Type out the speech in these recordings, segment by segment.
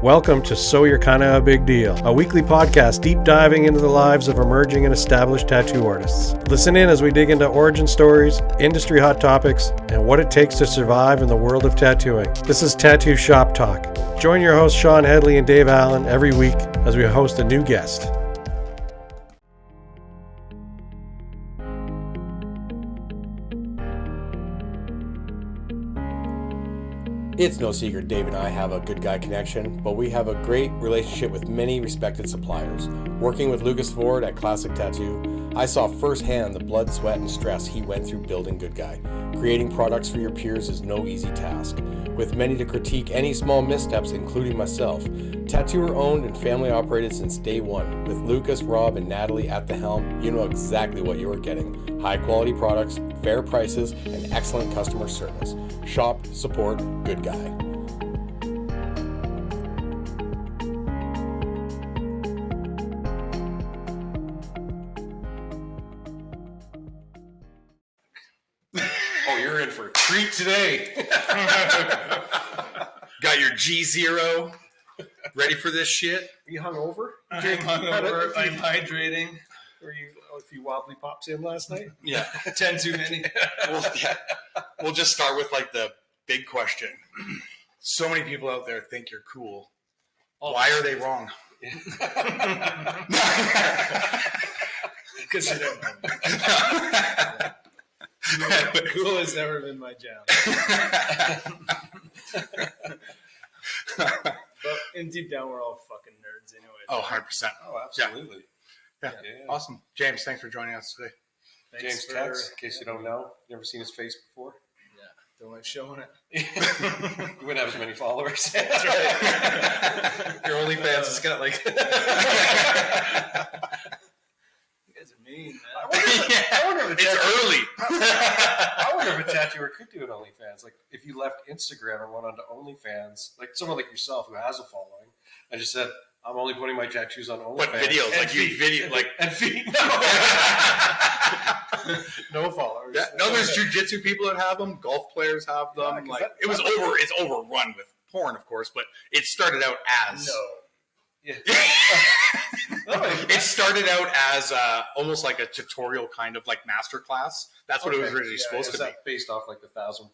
Welcome to So You're Kinda a Big Deal, a weekly podcast deep diving into the lives of emerging and established tattoo artists. Listen in as we dig into origin stories, industry hot topics, and what it takes to survive in the world of tattooing. This is Tattoo Shop Talk. Join your hosts Shawn, Hedley, and Dave Allen every week as we host a new guest. It's no secret Dave and I have a good guy connection, but we have a great relationship with many respected suppliers. Working with Lucas Ford at Classic Tattoo, I saw firsthand the blood, sweat, and stress he went through building Good Guy. Creating products for your peers is no easy task. With many to critique any small missteps, including myself, tattooer owned and family operated since day one. With Lucas, Rob, and Natalie at the helm, you know exactly what you are getting. High quality products, fair prices, and excellent customer service. Shop, support, Good Guy. Oh, you're in for a treat today. Got your G0 ready for this shit? Are you hungover? I'm hungover. I'm hydrating. Were you a few wobbly pops in last night? Yeah. 10 too many. We'll just start with like the big question. So many people out there think you're cool. Why are they wrong? Because you don't know. Cool has never been my jam. But in deep down, we're all fucking nerds anyway. Oh, 100%. Oh, absolutely. Yeah. Awesome. James, thanks for joining us today. James Tex, in case you don't know. Never seen his face before? Yeah, don't like showing it. You wouldn't have as many followers. That's right. Your OnlyFans has got like... You guys are mean, man. I wonder if It's early. I wonder if a tattooer could do an OnlyFans. Like, if you left Instagram and went onto OnlyFans, like someone like yourself who has a following, and just said, I'm only putting my tattoos on OnlyFans. What videos? Like you video, like and feet. No followers. yeah, no. There's jujitsu people that have them. Golf players have them. Yeah, like it's overrun with porn, of course, but it started out as Yeah. It started out as almost like a tutorial kind of like master class. That's what it was originally supposed to be. That based off like the 1,000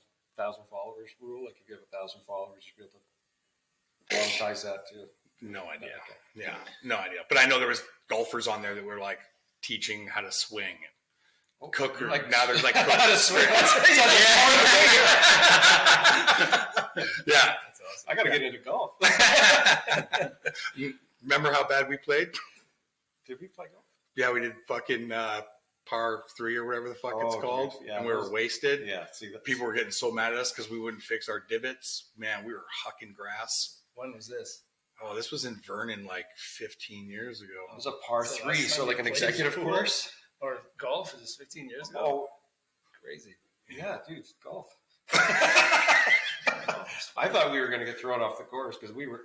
followers rule? Like if you have 1,000 followers, you should be able to monetize that too. No idea. Okay. Yeah, no idea. But I know there was golfers on there that were like teaching how to swing. Cook, like now there's like how to swing. Yeah. That's awesome. I got to get into golf. Remember how bad we played? Did we play golf? Yeah, we did fucking par 3 or whatever the fuck it's called, yeah, and we were wasted. Yeah, see that. People were getting so mad at us because we wouldn't fix our divots. Man, we were hucking grass. When was this? Oh, this was in Vernon like 15 years ago. It was a par 3, so like an executive course. Or golf? Is this 15 years ago? Oh, Crazy. yeah, dude, golf. I thought we were going to get thrown off the course because we were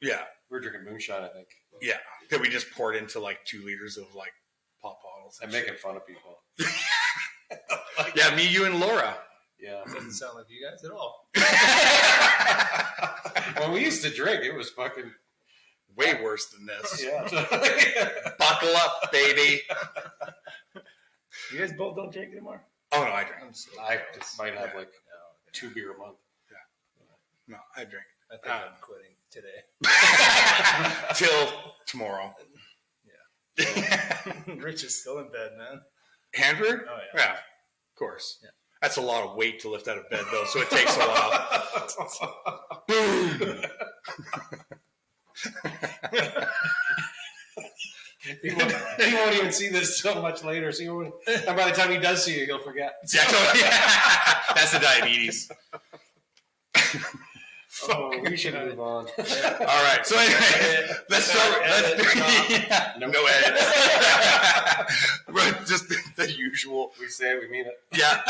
Yeah, drinking moonshine, I think. yeah. That we just poured into like 2 liters of like pop bottles And making fun of people. Yeah, me, you, and Laura. Yeah. Doesn't sound like you guys at all. When we used to drink, it was fucking... Way worse than this. Yeah. Buckle up, baby. You guys both don't drink anymore? Oh, no, I drink. I just might have like 2 beer a month. No, I drink. I think I'm quitting today. Till tomorrow. Rich is still in bed, man. Hanford? Oh, yeah. Yeah, of course. Yeah. That's a lot of weight to lift out of bed, though, so it takes a while. Boom! He won't even see this so much later. So and by the time he does see you, he'll forget. Yeah, that's the diabetes. We should move on. All right. So anyway, let's start. No edits. Just the usual. We say it, we mean it. Yeah.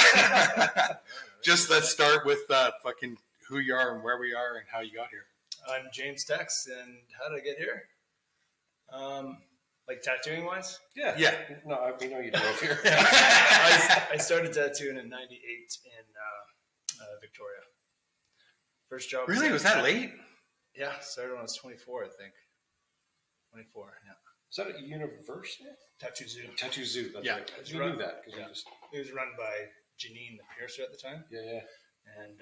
Just let's start with fucking who you are and where we are and how you got here. I'm James Tex, and how did I get here? Like tattooing wise? Yeah. Yeah. No, we know you drove here. I started tattooing in '98 in Victoria. First job. Really? Was that late? Yeah, started when I was 24, I think. 24, yeah. Is that a university? Tattoo Zoo. Tattoo Zoo. That's Yeah, right. it's You run- knew that because yeah. you just. It was run by Janine, the piercer at the time, Yeah. and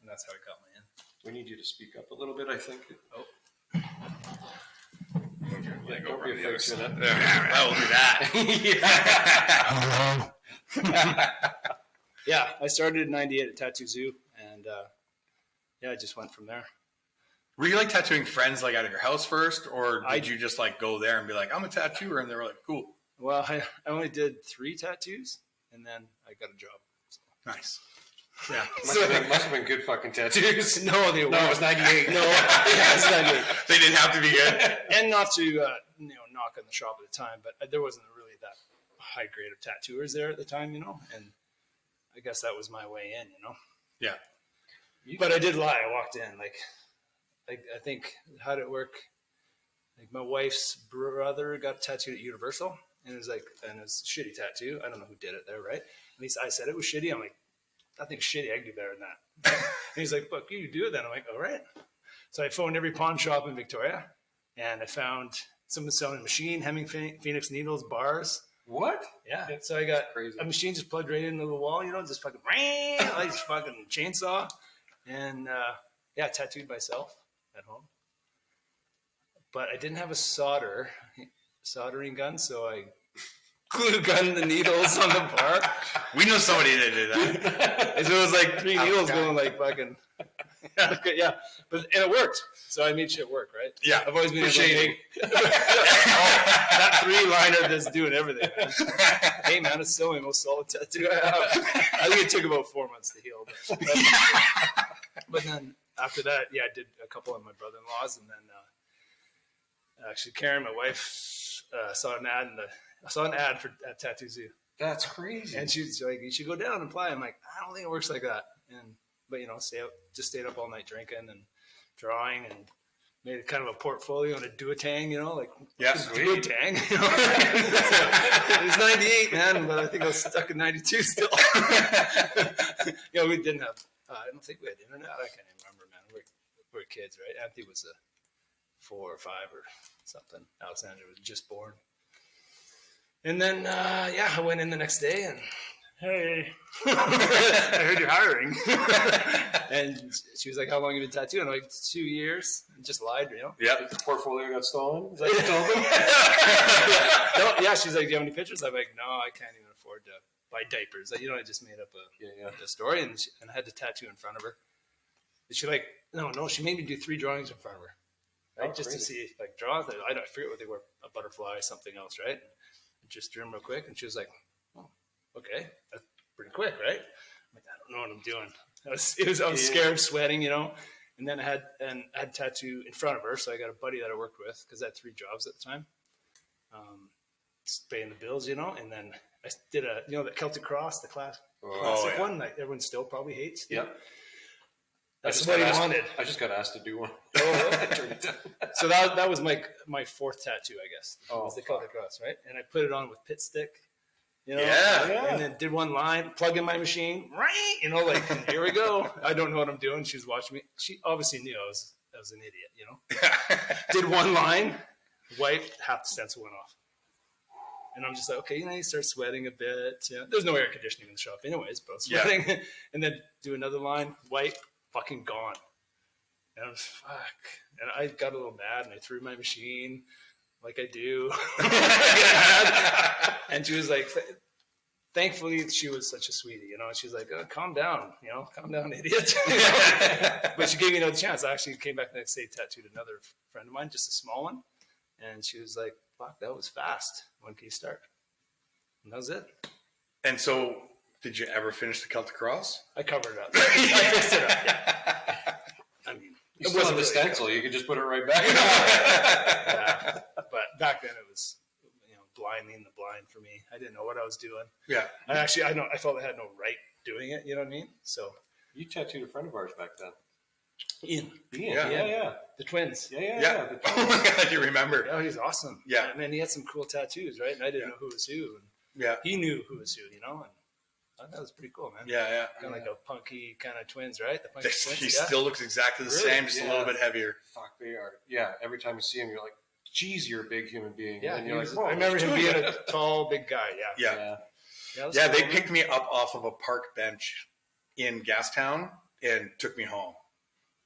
that's how I got my in. We need you to speak up a little bit, I think. Oh. Yeah, don't be afraid to that. I will do that. Yeah, I started in '98 at Tattoo Zoo, and I just went from there. Were you like tattooing friends like out of your house first, or did you just like go there and be like, I'm a tattooer, and they were like, cool. Well, I only did 3 tattoos, and then I got a job. So. Nice. Yeah. Must have been good fucking tattoos. No, they weren't. No, it was 98. No, yeah, it's 98. They didn't have to be good. And not to knock on the shop at the time, but there wasn't really that high grade of tattooers there at the time, and I guess that was my way in, Yeah. But I did lie. I walked in I think how did it work? Like my wife's brother got tattooed at Universal, and it was a shitty tattoo. I don't know who did it there, right? At least I said it was shitty. I'm like, I think shitty. I can do better than that. And he's like, "Fuck you, do it then." I'm like, "All right." So I phoned every pawn shop in Victoria, and I found someone selling a machine, hemming Phoenix needles, bars. What? Yeah. So I got crazy. a machine just plugged right into the wall, just fucking like just fucking chainsaw, and tattooed myself at home. But I didn't have a soldering gun, so I glue gunned the needles on the bar. We know somebody that did that. And so it was like 3 needles going like fucking. Yeah, and it worked. So I made shit work, right? Yeah, I've always been shading. That 3-liner that's doing everything. Man. Hey man, it's still my most solid tattoo I have. I think it took about 4 months to heal. But then after that, I did a couple of my brother-in-laws, and then actually Karen, my wife, saw an ad at Tattoo Zoo. That's crazy. And she's like, "You should go down and apply." I'm like, "I don't think it works like that." But stayed up all night drinking and drawing, and made it kind of a portfolio and a duotang, sweet. duotang. It was 98, man, but I think I was stuck in 92 still. We didn't have. I don't think we had internet. I can't even remember, man. We were kids, right? Anthony was 4 or 5 or something. Alexandra was just born. And then, I went in the next day and, hey, I heard you're hiring. And she was like, how long have you been tattooing? I'm like, 2 years. And just lied, Yeah. The portfolio got stolen? Is that what you told them? Yeah, she's like, do you have any pictures? I'm like, no, I can't even afford to buy diapers. I just made up a story, and I had to tattoo in front of her. And she no, she made me do 3 drawings in front of her. Right? Just crazy. To see, draw. I forget what they were, a butterfly, something else, right? Just drew them real quick, and she was like, "Oh, okay, that's pretty quick, right?" I'm like, "I don't know what I'm doing." I was scared, sweating, And then I had tattoo in front of her, so I got a buddy that I worked with because I had 3 jobs at the time, paying the bills, And then I did the Celtic cross, the classic one that everyone still probably hates. Yep. That's what he wanted. I just got asked to do one. So that was my 4th tattoo, I guess. Oh, was the Celtic cross, right? And I put it on with pit stick. Yeah. And then did one line, plug in my machine, right? Here we go. I don't know what I'm doing. She was watching me. She obviously knew I was an idiot, Did one line, wiped, half the stencil went off. And I'm just like, okay, you start sweating a bit. There's no air conditioning in the shop anyways, but I was sweating. Yeah. And then do another line, wipe, fucking gone. And I was, fuck. And I got a little mad, and I threw my machine like I do. And she was like, thankfully, she was such a sweetie, She's like, oh, calm down, calm down, idiot. But she gave me another chance. I actually came back the next day, tattooed another friend of mine, just a small one. And she was like, fuck, that was fast. When can you start? And that was it. And so, did you ever finish the Celtic cross? I covered it up. I fixed it up, yeah. I mean, it wasn't the stencil. You could just put it right back. Yeah. But back then it was, blinding the blind for me. I didn't know what I was doing. Yeah. I felt I had no right doing it. You know what I mean? So you tattooed a friend of ours back then. Ian. Yeah. The twins. Yeah. Oh my God, you remember? Oh, he's awesome. Yeah. And then he had some cool tattoos, right? And I didn't know who was who. And yeah. He knew who was who, And That was pretty cool, man. Yeah. Kind of like a punky kind of twins, right? The punky twins. He still looks exactly the same, just a little bit heavier. Fuck, they are. Yeah, every time you see him, you're like, geez, you're a big human being. Yeah, and you're like, I remember him being a tall, big guy. Yeah, cool, they picked me up off of a park bench in Gastown and took me home.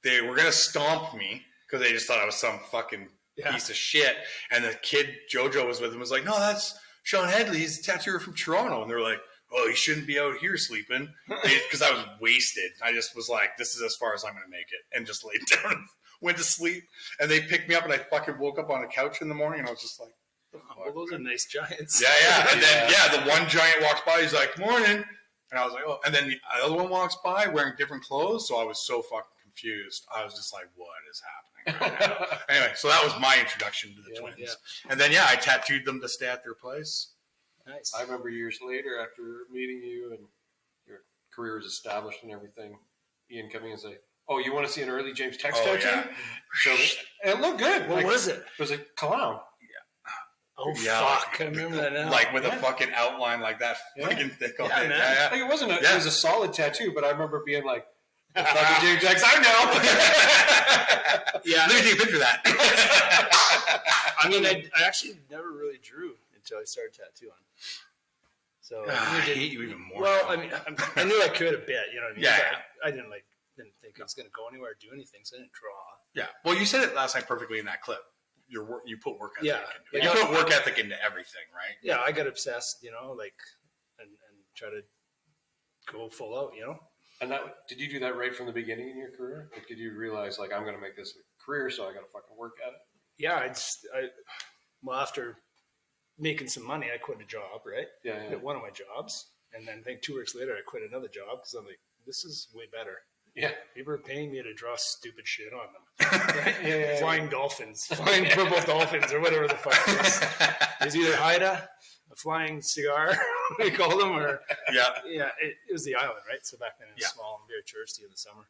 They were going to stomp me because they just thought I was some fucking piece of shit. And the kid, Jojo, was with him, was like, no, that's Shawn Hedley. He's a tattooer from Toronto. And they were like, oh, he shouldn't be out here sleeping. Because I was wasted. I just was like, this is as far as I'm going to make it. And just laid down and went to sleep. And they picked me up and I fucking woke up on a couch in the morning and I was just like, well, those are nice giants. Yeah. And then, the one giant walks by. He's like, morning. And I was like, oh. And then the other one walks by wearing different clothes. So I was so fucking confused. I was just like, what is happening right now? Anyway, so that was my introduction to the twins. Yeah. And then, I tattooed them to stay at their place. Nice. I remember years later after meeting you and your career was established and everything, Ian coming and saying, oh, you want to see an early James Tex tattoo? Yeah. So, it looked good. What was it? It was a clown. Oh, fuck. I remember that now. Like with a fucking outline like that. Fucking thick on it. Yeah. Like it wasn't it was a solid tattoo, but I remember being like, fucking James Tex, I know. Let me take a picture of that. I mean, I actually never really drew until I started tattooing. So I hate you even more. Well, I mean, I knew I could a bit, you know what I mean? Yeah. I didn't think I was going to go anywhere or do anything, so I didn't draw. Yeah. Well, you said it last night perfectly in that clip. You put work ethic into it. You put work ethic into everything, right? Yeah, I got obsessed, and try to go full out, And did you do that right from the beginning in your career? Like, did you realize, like, I'm going to make this a career, so I got to fucking work at it? Yeah, well, after making some money, I quit a job, right? Yeah. Quit one of my jobs, and then I think 2 weeks later, I quit another job because I'm like, this is way better. Yeah. People are paying me to draw stupid shit on them. Flying dolphins, flying purple dolphins, or whatever the fuck it is. There's either Haida, a flying cigar, we call them, or it was the island, right? So back then it was small and very touristy in the summer.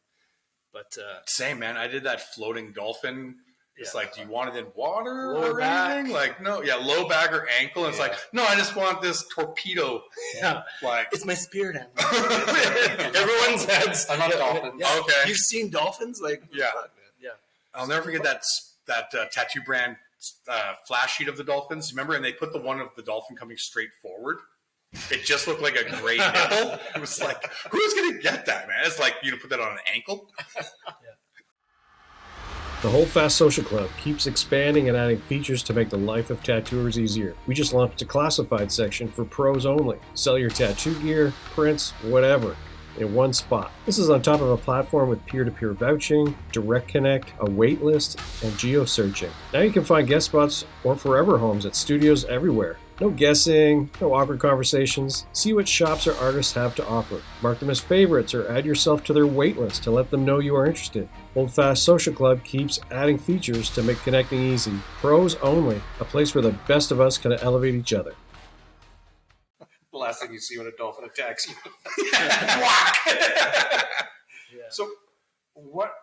But same, man. I did that floating dolphin. It's like, do you want it in water low or back. anything? Like, no, low back or ankle. And it's like, no, I just want this torpedo. Yeah, like it's my spirit animal. Everyone's had. I love dolphins. Yeah. Okay, you've seen dolphins, like fuck, man. I'll never forget that tattoo brand flash sheet of the dolphins. Remember, and they put the one of the dolphin coming straight forward. It just looked like a great nipple. It was like, who's gonna get that, man? It's like put that on an ankle. The Holdfast Social Club keeps expanding and adding features to make the life of tattooers easier. We just launched a classified section for pros only. Sell your tattoo gear, prints, whatever, in one spot. This is on top of a platform with peer-to-peer vouching, direct connect, a wait list, and geo-searching. Now you can find guest spots or forever homes at studios everywhere. No guessing, no awkward conversations. See what shops or artists have to offer. Mark them as favorites or add yourself to their wait list to let them know you are interested. Holdfast Social Club keeps adding features to make connecting easy. Pros only, a place where the best of us can elevate each other. The last thing you see when a dolphin attacks you. So, what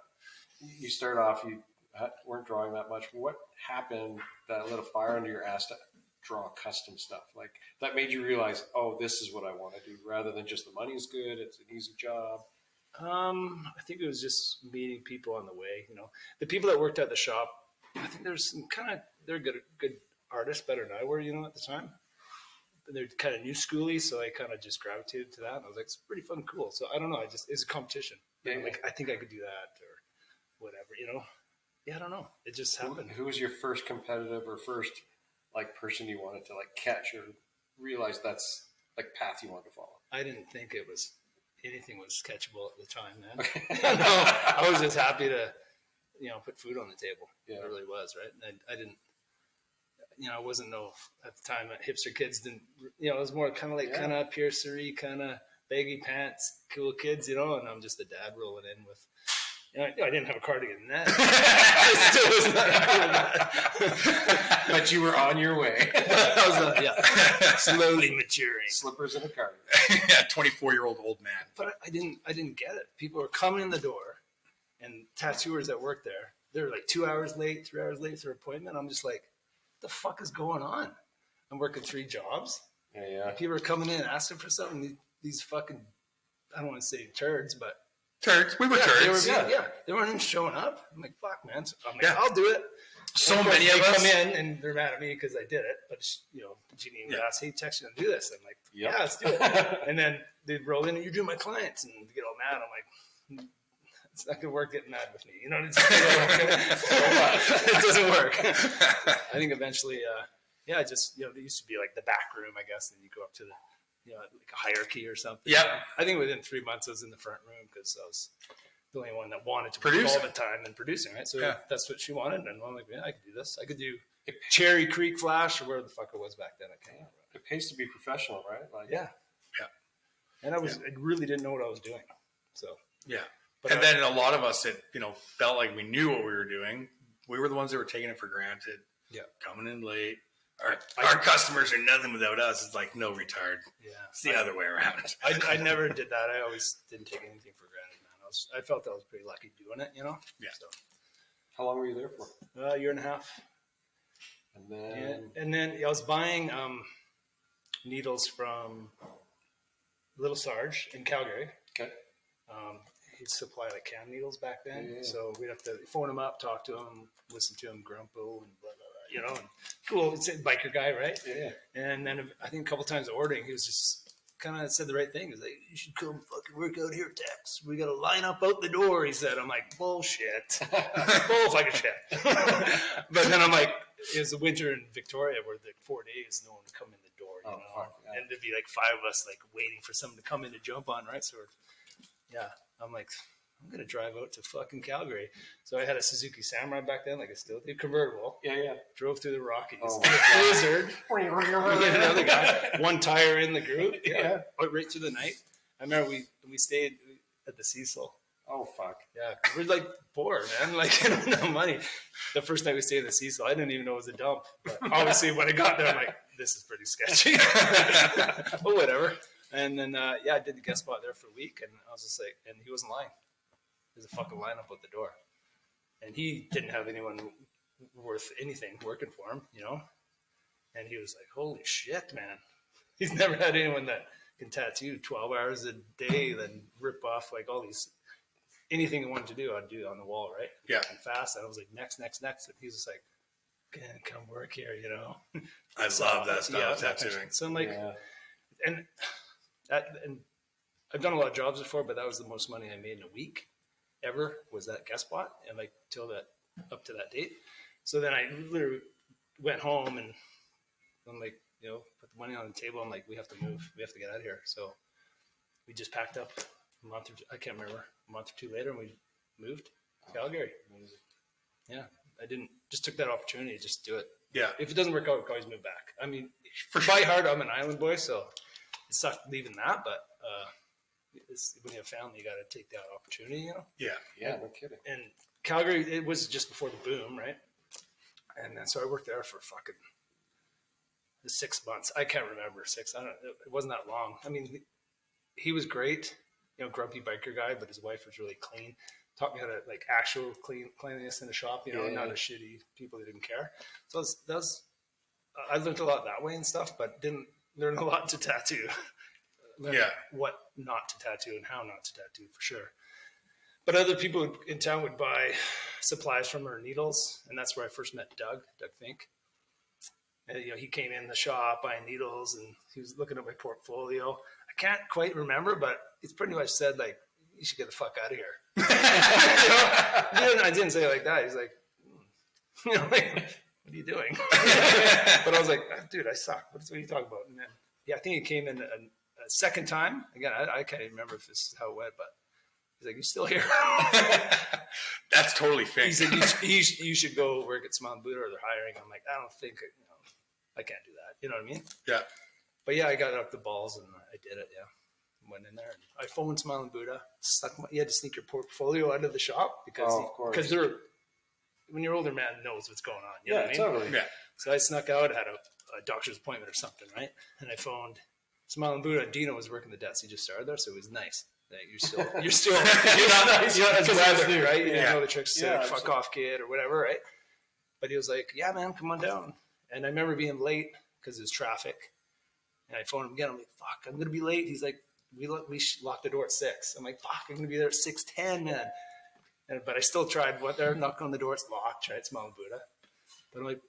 you start off, you weren't drawing that much. What happened that lit a fire under your ass to draw custom stuff? Like, that made you realize, oh, this is what I want to do, rather than just the money's good, it's an easy job? I think it was just meeting people on the way. The people that worked at the shop, I think there's some they're good artists, better than I were, at the time. They're kind of new schooly, so I kind of just gravitated to that. And I was like, it's pretty fun, cool. So I don't know, it's a competition. Like, I think I could do that or whatever, Yeah, I don't know. It just happened. Who was your first competitive or first person you wanted to catch or realize that's path you wanted to follow? I didn't think anything was catchable at the time, man. Okay. No, I was just happy to, put food on the table. Yeah. It really was, right? And I didn't, I wasn't at the time, hipster kids didn't, it was more kind of piercery, kind of baggy pants, cool kids, and I'm just a dad rolling in with, I didn't have a cardigan in that. I still was not cool that. But you were on your way. I was, slowly maturing. Slippers and a cardigan. 24-year-old old man. But I didn't get it. People were coming in the door, and tattooers that work there, they're like 2 hours late, 3 hours late to their appointment. I'm just like, what the fuck is going on? I'm working 3 jobs. Yeah. People are coming in and asking for something. these fucking, I don't want to say turds, but turds. We were turds. They weren't even showing up. I'm like, fuck, man. So I'm like, I'll do it. So many of us come in and they're mad at me because I did it. But Jeannie would ask, "Hey, Tex, you gonna do this?" I'm like, "Yeah, let's do it." And then they'd roll in, and you're doing my clients, and they get all mad. I'm like, it's not gonna work getting mad with me. You know, it doesn't work. I think eventually, just there used to be like the back room, I guess, and you go up to the like a hierarchy or something. Yeah. I think within 3 months I was in the front room because I was the only one that wanted to produce all the time and producing, right? So that's what she wanted, and I'm like, I could do this. I could do Cherry Creek Flash or where the fuck it was back then. I can't remember. It pays to be professional, right? Like, yeah. And I really didn't know what I was doing. So but and then a lot of us that felt like we knew what we were doing. We were the ones that were taking it for granted. Yeah, coming in late. Our customers are nothing without us. It's like no retard. Yeah, it's the other way around. I never did that. I always didn't take anything for granted, man. I felt I was pretty lucky doing it, Yeah. So, how long were you there for? A year and a half. And then I was buying needles from Little Sarge in Calgary. Okay. He'd supply like cam needles back then, so we'd have to phone him up, talk to him, listen to him grumpo and blah blah blah, and cool. It's a biker guy, right? Yeah. And then I think a couple times ordering, he was just kind of said the right thing. He's like, "You should come fucking work out here, Tex. We got to line up out the door." He said. I'm like, bullshit, bull fucking shit. But then I'm like, it was the winter in Victoria where the 4 days no one would come in the door, and there'd be like 5 of us like waiting for someone to come in to jump on, right? So I'm like, I'm going to drive out to fucking Calgary. So I had a Suzuki Samurai back then, like a still convertible. Yeah. Drove through the Rockies. In a blizzard. Another guy. One tire in the group. Yeah. Right through the night. I remember we stayed at the Cecil. Oh, fuck. Yeah. We're like poor, man. Like, I don't have money. The first night we stayed at the Cecil, I didn't even know it was a dump. But obviously, when I got there, I'm like, this is pretty sketchy. But whatever. And then, I did the guest spot there for a week, and I was just like, and he wasn't lying. There's a fucking lineup at the door. And he didn't have anyone worth anything working for him, And he was like, holy shit, man. He's never had anyone that can tattoo 12 hours a day, then rip off like all these, anything he wanted to do, I'd do on the wall, right? Yeah. And fast. And I was like, next. And he's just like, come work here, I love that stuff, tattooing. So I'm like, and I've done a lot of jobs before, but that was the most money I made in a week ever, was that guest spot, and like up to that date. So then I literally went home and I'm like, put the money on the table. I'm like, we have to move. We have to get out of here. So we just packed up a month or two later, and we moved to Calgary. Yeah, I just took that opportunity to just do it. Yeah. If it doesn't work out, we can always move back. I mean, by heart, I'm an island boy, so it sucked leaving that, but when you have family, you got to take that opportunity, Yeah, no kidding. And Calgary, it was just before the boom, right? And then so I worked there for fucking 6 months. I can't remember 6. I don't. It wasn't that long. I mean, he was great, grumpy biker guy, but his wife was really clean. Taught me how to like actual cleanliness in the shop, not a shitty people that didn't care. So I learned a lot that way and stuff, but didn't learn a lot to tattoo. What not to tattoo and how not to tattoo for sure. But other people in town would buy supplies from her, needles, and that's where I first met Doug Fink. And, he came in the shop buying needles, and he was looking at my portfolio. I can't quite remember, but it's pretty much said like, "You should get the fuck out of here." I didn't say it like that. He's like, like, "What are you doing?" But I was like, "Dude, I suck. What are you talking about?" And then, I think he came in a second time. Again, I can't even remember if this is how it went, but he's like, "You still here?" That's totally fake. He said, you should go work at Smile Buddha, or they're hiring. I'm like, I don't think, I can't do that. You know what I mean? Yeah. But I got up the balls and I did it. Yeah. Went in there and I phoned Smile and Buddha. You had to sneak your portfolio out of the shop because when your older man knows what's going on. You know what I mean? Totally. Yeah. So I snuck out, had a doctor's appointment or something, right? And I phoned Smile and Buddha. Dino was working the desk. He just started there, so it was nice. You're not as weather, right? You didn't know the tricks to fuck off, kid, or whatever, right? But he was like, "Yeah, man, come on down." And I remember being late because it was traffic. And I phoned him again. I'm like, "Fuck, I'm gonna be late." He's like, we locked the door at 6. I'm like, fuck, I'm gonna be there at 6:10, man. But I still tried. What there, knock on the door, it's locked. Tried to smell Buddha. But I'm like,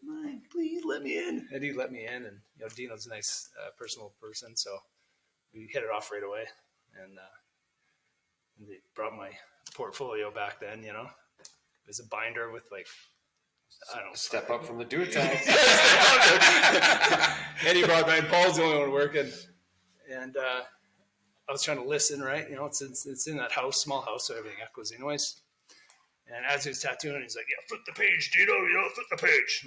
please let me in. And he let me in, and Dino's a nice, personal person, so we hit it off right away. And they brought my portfolio back then. It was a binder with like, I don't know. Step up from the do-it-tank. And he brought mine. Paul's the only one working, and I was trying to listen. Right, it's in that house, small house, so everything echoes anyways. And as he was tattooing, he's like, yeah, flip the page, Dino, flip the page.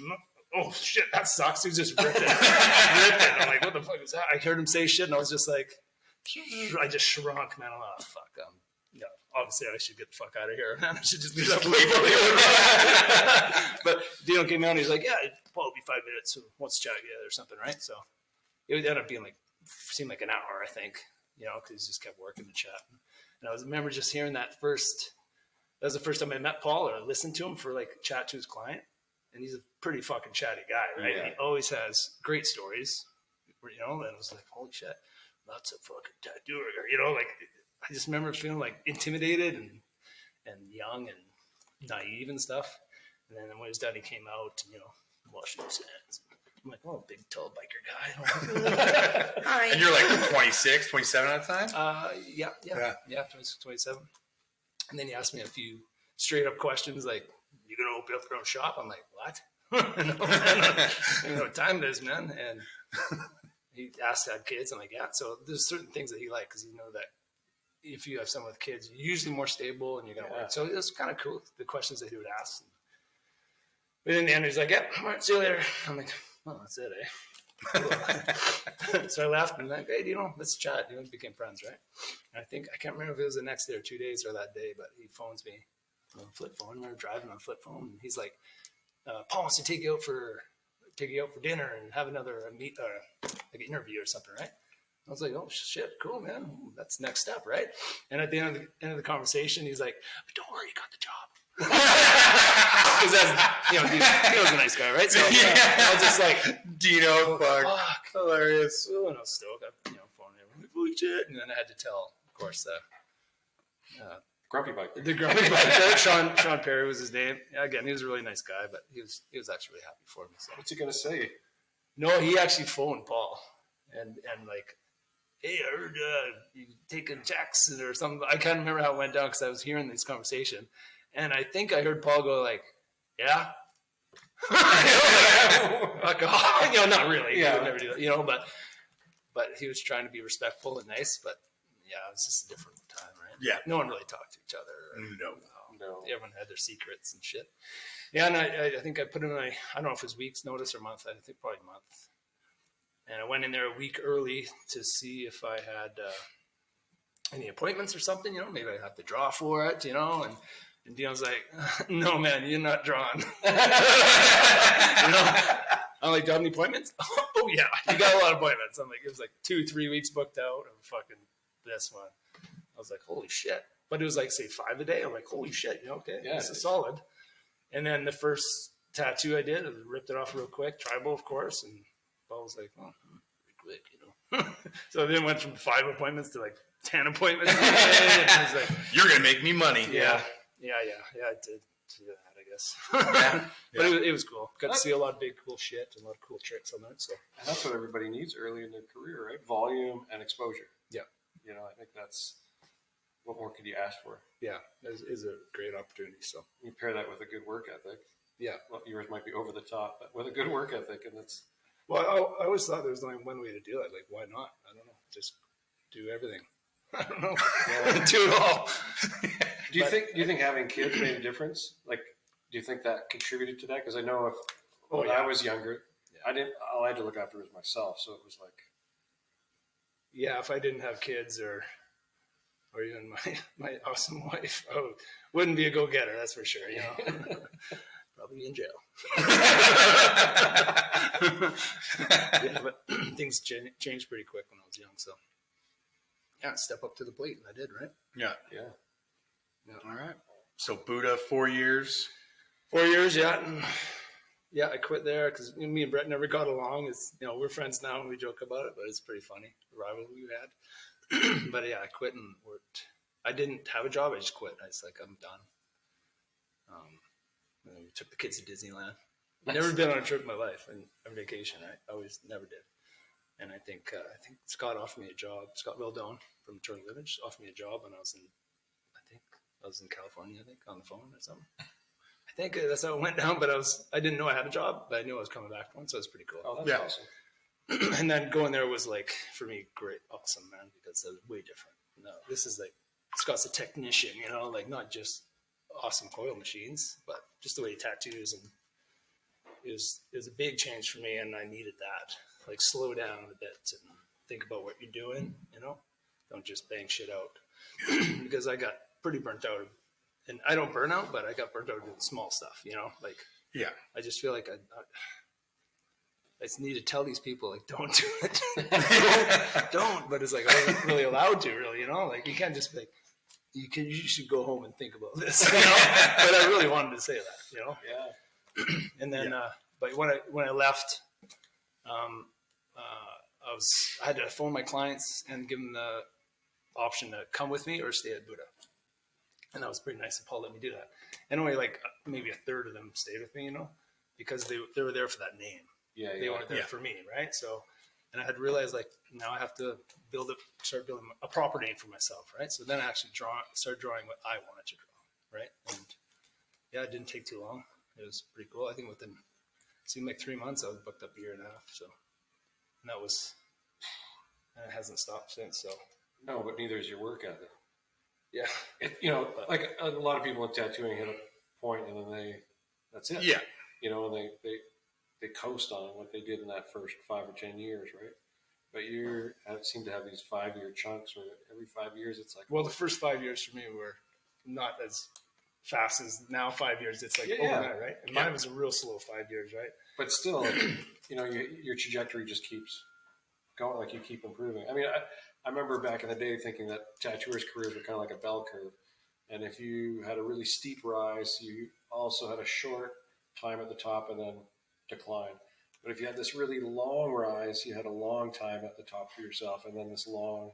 Oh, shit, that sucks. He was just ripping. I'm like, what the fuck is that? I heard him say shit, and I was just like, I just shrunk, man. I'm like, oh, fuck. Obviously, I should get the fuck out of here, man. I should just leave that way. But Dino came out, and he's like, yeah, it'll probably be 5 minutes. So let's chat together or something, right? So it would end up being seemed like an hour, I think, because he just kept working and chatting. And I remember just hearing that was the first time I met Paul or listened to him for chat to his client. And he's a pretty fucking chatty guy, right? Yeah. He always has great stories, and I was like, holy shit, that's a fucking tattooer. I just remember feeling intimidated and young and naive and stuff. And then when his daddy came out, washing his hands. I'm like, oh, big, tall biker guy. Hi. And you're 26, 27 at the time? Yeah, 27. And then he asked me a few straight up questions like, you going to open up your own shop? I'm like, what? What time it is, man. And he asked if I had kids. I'm like, yeah. So there's certain things that he liked because that if you have someone with kids, you're usually more stable and you're going to work. So it was kind of cool, the questions that he would ask. But in the end, he's like, yeah, all right, see you later. I'm like, oh, that's it, eh? Cool. So I left and I'm like, hey, let's chat. We became friends, right? And I can't remember if it was the next day or 2 days or that day, but he phones me on a flip phone. We were driving on a flip phone, and he's like, Paul wants to take you out for dinner and have another interview or something, right? I was like, oh shit, cool, man. That's the next step, right? And at the end of the conversation, he's like, don't worry, you got the job. Because Dino's a nice guy, right? So I was just like, Dino, fuck, hilarious. Well, and I was stoked. Phone everyone, like, holy shit! And then I had to tell, of course, Grumpy biker. The grumpy biker. Shawn Perry was his name. Again, he was a really nice guy, but he was actually really happy for me. So. What's he gonna say? No, he actually phoned Paul, and hey, I heard you taking Tex or something. I can't remember how it went down because I was hearing this conversation. And I think I heard Paul go yeah. Not really. Yeah. He would never do that, but he was trying to be respectful and nice. But yeah, it was just a different time, right? Yeah. No one really talked to each other. No. Everyone had their secrets and shit. Yeah, and I think I put in I don't know if it was week's notice or month. I think probably a month. And I went in there a week early to see if I had any appointments or something. Maybe I'd have to draw for it. And Dino's like, no, man, you're not drawn. I'm like, do you have any appointments? Oh, yeah, you got a lot of appointments. I'm like, it was 2-3 weeks booked out of fucking this one. I was like, holy shit. But it was say 5 a day. I'm like, holy shit, okay, this is solid. And then the first tattoo I did, I ripped it off real quick, tribal, of course. And Paul was like, oh, pretty quick, So then went from 5 appointments to 10 appointments. And I was like, you're going to make me money. Yeah, I did do that, I guess. But it was cool. Got to see a lot of big, cool shit and a lot of cool tricks on that. So. And that's what everybody needs early in their career, right? Volume and exposure. Yeah. I think that's what more could you ask for? Yeah, it is a great opportunity. So you pair that with a good work ethic. Yeah. Well, yours might be over the top, but with a good work ethic, and that's. Well, I always thought there was only one way to do it. Why not? I don't know. Just do everything. I don't know. Do it all. Do you think having kids made a difference? Do you think that contributed to that? Because I know when I was younger, all I had to look after was myself. So it was yeah, if I didn't have kids or even my awesome wife, I wouldn't be a go-getter. That's for sure. Probably be in jail. Yeah, but things changed pretty quick when I was young. So yeah, step up to the plate, and I did, right? Yeah. All right. So Buddha, 4 years. 4 years, yeah. And yeah, I quit there because me and Brett never got along. We're friends now and we joke about it, but it's pretty funny, the rivalry we had. But yeah, I quit and worked. I didn't have a job. I just quit. I was like, I'm done. And then we took the kids to Disneyland. Nice. Never been on a trip in my life and on vacation. I always never did. And I think Scott offered me a job. Scott Wildone from Turtle Village offered me a job when I was in California, on the phone or something. I think that's how it went down, but I didn't know I had a job, but I knew I was coming back from one, so it was pretty cool. Oh, that's awesome. And then going there was like, for me, great, awesome, man, because it was way different. No, this is like, Scott's a technician, like not just awesome coil machines, but just the way he tattoos, and it was a big change for me, and I needed that. Like, slow down a bit and think about what you're doing, Don't just bang shit out. Because I got pretty burnt out. And I don't burn out, but I got burnt out doing small stuff, Like, Yeah. I just feel like I just need to tell these people, like, don't do it. don't. But it's like, I wasn't really allowed to, really, Like, you can't just be like, you should go home and think about this, But I really wanted to say that, Yeah. And then, but when I left, I had to phone my clients and give them the option to come with me or stay at Buddha. And that was pretty nice of Paul let me do that. And only like maybe a third of them stayed with me, because they were there for that name. Yeah. They weren't there for me, right? So, and I had realized like now I have to start building a proper name for myself, right? So then I actually started drawing what I wanted to draw, right? And yeah, it didn't take too long. It was pretty cool. I think within seemed like 3 months I was booked up a year and a half. So, and and it hasn't stopped since. So No, but neither is your work ethic. yeah, Like a lot of people in tattooing hit a point and then that's it. Yeah. And they coast on what they did in that first 5 or 10 years, right? But you seem to have these 5-year chunks where every 5 years it's like, well, the first 5 years for me were not as fast as now. 5 years, it's like overnight, right? And mine was a real slow 5 years, right? but still, your trajectory just keeps going, like you keep improving. I mean, I remember back in the day thinking that tattooers' careers were kind of like a bell curve. And if you had a really steep rise, you also had a short time at the top and then decline. But if you had this really long rise, you had a long time at the top for yourself and then this long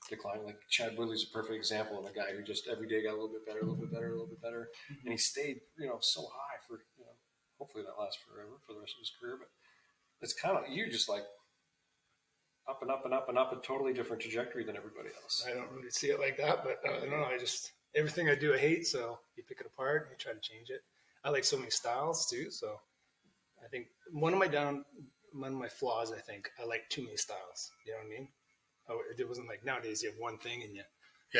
decline. Like Chad Woodley's a perfect example of a guy who just every day got a little bit better, a little bit better, a little bit better. Mm-hmm. And he stayed, so high for, hopefully that lasts forever for the rest of his career. But it's kind of, you're just like, up and up and up and up, a totally different trajectory than everybody else. I don't really see it like that, but I don't know. Everything I do, I hate. So you pick it apart and you try to change it. I like so many styles too. So I think one of my flaws, I think I like too many styles. You know what I mean? It wasn't like nowadays you have one thing and you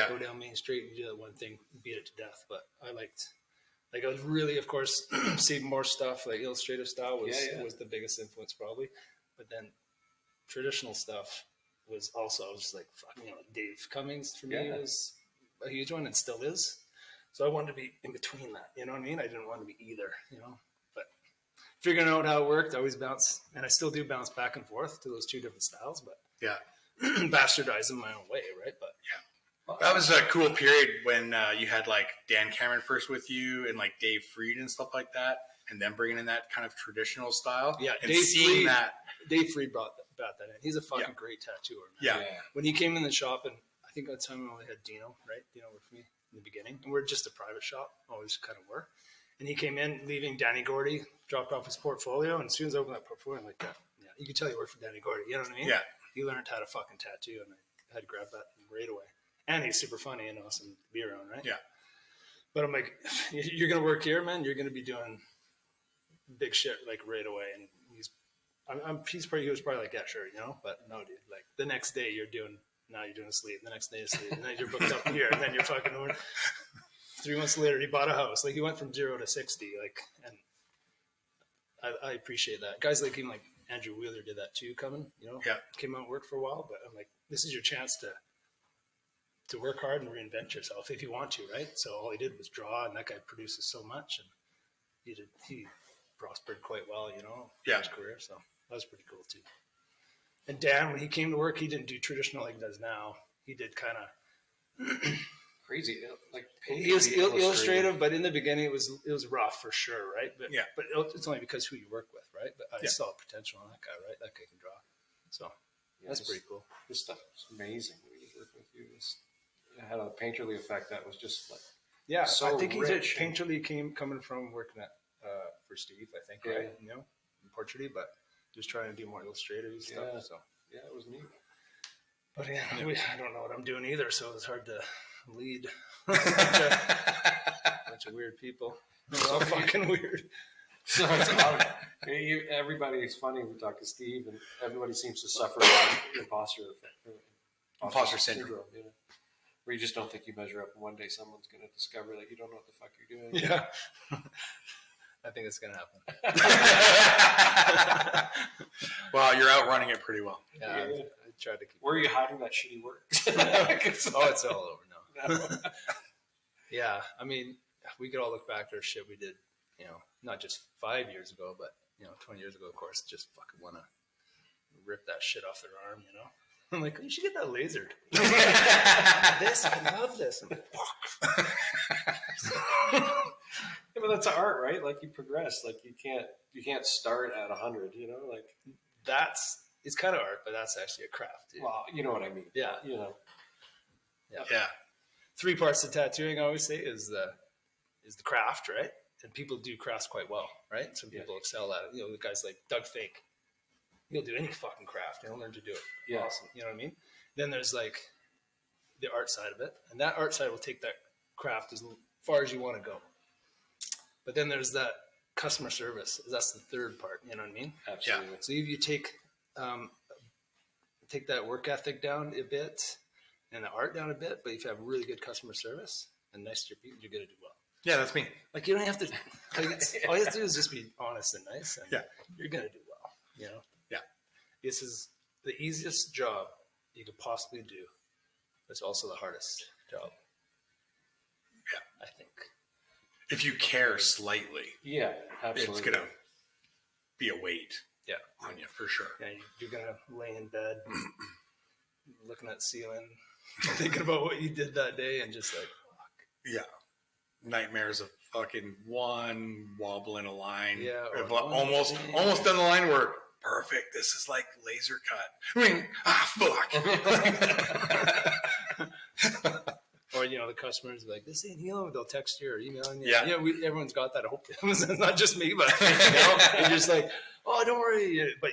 go down Main Street and you do that one thing, beat it to death. But I was really, of course, see more stuff like illustrative style was the biggest influence probably. But then traditional stuff was also, I was just like, Dave Cummings for me was a huge one and still is. So I wanted to be in between that, you know what I mean? I didn't want to be either, but figuring out how it worked, I always bounce, and I still do bounce back and forth to those two different styles, but bastardize them my own way, right? But that was a cool period when you had like Dan Cameron first with you and like Dave Freed and stuff like that, and then bringing in that kind of traditional style. Yeah, and seeing that. Dave Freed brought that in. He's a fucking great tattooer, man. Yeah. When he came in the shop, and I think at the time we only had Dino, right? Dino worked for me in the beginning. And we're just a private shop, always kind of were. And he came in, leaving Danny Gordy, dropped off his portfolio. And as soon as I opened that portfolio, I'm like, you could tell he worked for Danny Gordy. You know what I mean? Yeah. He learned how to fucking tattoo, and I had to grab that right away. And he's super funny and awesome to be around, right? Yeah. But I'm like, you're going to work here, man. You're going to be doing big shit like right away. And he was probably like, yeah, sure, but no, dude, like the next day you're doing a sleeve, the next day is sleeve, and then you're booked up here, and then you're fucking over. 3 months later, he bought a house. Like he went from 0 to 60, like, and I appreciate that. Guys like him, like Andrew Wheeler did that too, came out and worked for a while, but I'm like, this is your chance to work hard and reinvent yourself if you want to, right? So all he did was draw, and that guy produces so much, and he prospered quite well, in his career. So that was pretty cool too. And Dan, when he came to work, he didn't do traditional like he does now. He did kind of crazy, like he was illustrative, but in the beginning it was rough for sure, right? But it's only because who you work with, right? But I saw potential in that guy, right? That guy can draw, so that's pretty cool. This stuff is amazing when you work with. had a painterly effect that was just like I think he's rich. painterly coming from working at for Steve, I think, right? You know, in portraiture, but just trying to do more illustrative stuff. Yeah. So Yeah, it was neat. but I don't know what I'm doing either, so it's hard to lead a bunch of weird people. So fucking weird. So it's odd. Everybody's funny. We talk to Steve, and everybody seems to suffer from imposter syndrome. You know, where you just don't think you measure up, and one day someone's going to discover that you don't know what the fuck you're doing. Yeah, I think it's going to happen. Well, you're outrunning it pretty well. Yeah, I tried to keep. Where are you hiding that shitty work? It's all over now. Yeah, I mean, we could all look back at our shit we did, you know, not just 5 years ago, but, you know, 20 years ago, of course, just fucking want to rip that shit off their arm, you know? I'm like, you should get that lasered. This, I love this. I'm like, Yeah, but that's art, right? Like, you progress. Like, you can't start at 100, you know? Like, it's kind of art, but that's actually a craft. Dude. well, you know what I mean. Yeah. You know. Yeah. 3 parts of tattooing, I always say, is the craft, right? And people do crafts quite well, right? Some people excel at it. You know, the guys like Doug Fake, he'll do any fucking craft. He'll learn to do it. Yeah. Awesome. You know what I mean? Then there's like the art side of it. And that art side will take that craft as far as you want to go. But then there's that customer service. That's the third part. You know what I mean? Absolutely. Yeah. So if you take that work ethic down a bit and the art down a bit, but if you have really good customer service and nice to your people, you're going to do well. Yeah, that's me. Like, you don't have to, like, all you have to do is just be honest and nice, and you're going to do well, you know? Yeah. This is the easiest job you could possibly do. It's also the hardest job. Yeah. I think. If you care slightly, Yeah, absolutely. it's going to be a weight Yeah. on you for sure. Yeah, you're going to lay in bed, looking at the ceiling, thinking about what you did that day, and just like, fuck. Yeah. Nightmares of fucking one wobble in a line. Yeah, Of or almost done the line where perfect. This is like laser cut. Ring. Fuck. Or, you know, the customers are like, this ain't healing. They'll text you or email you. Yeah. You know, everyone's got that. I hope it's not just me, but you know, you're just like, oh, don't worry. But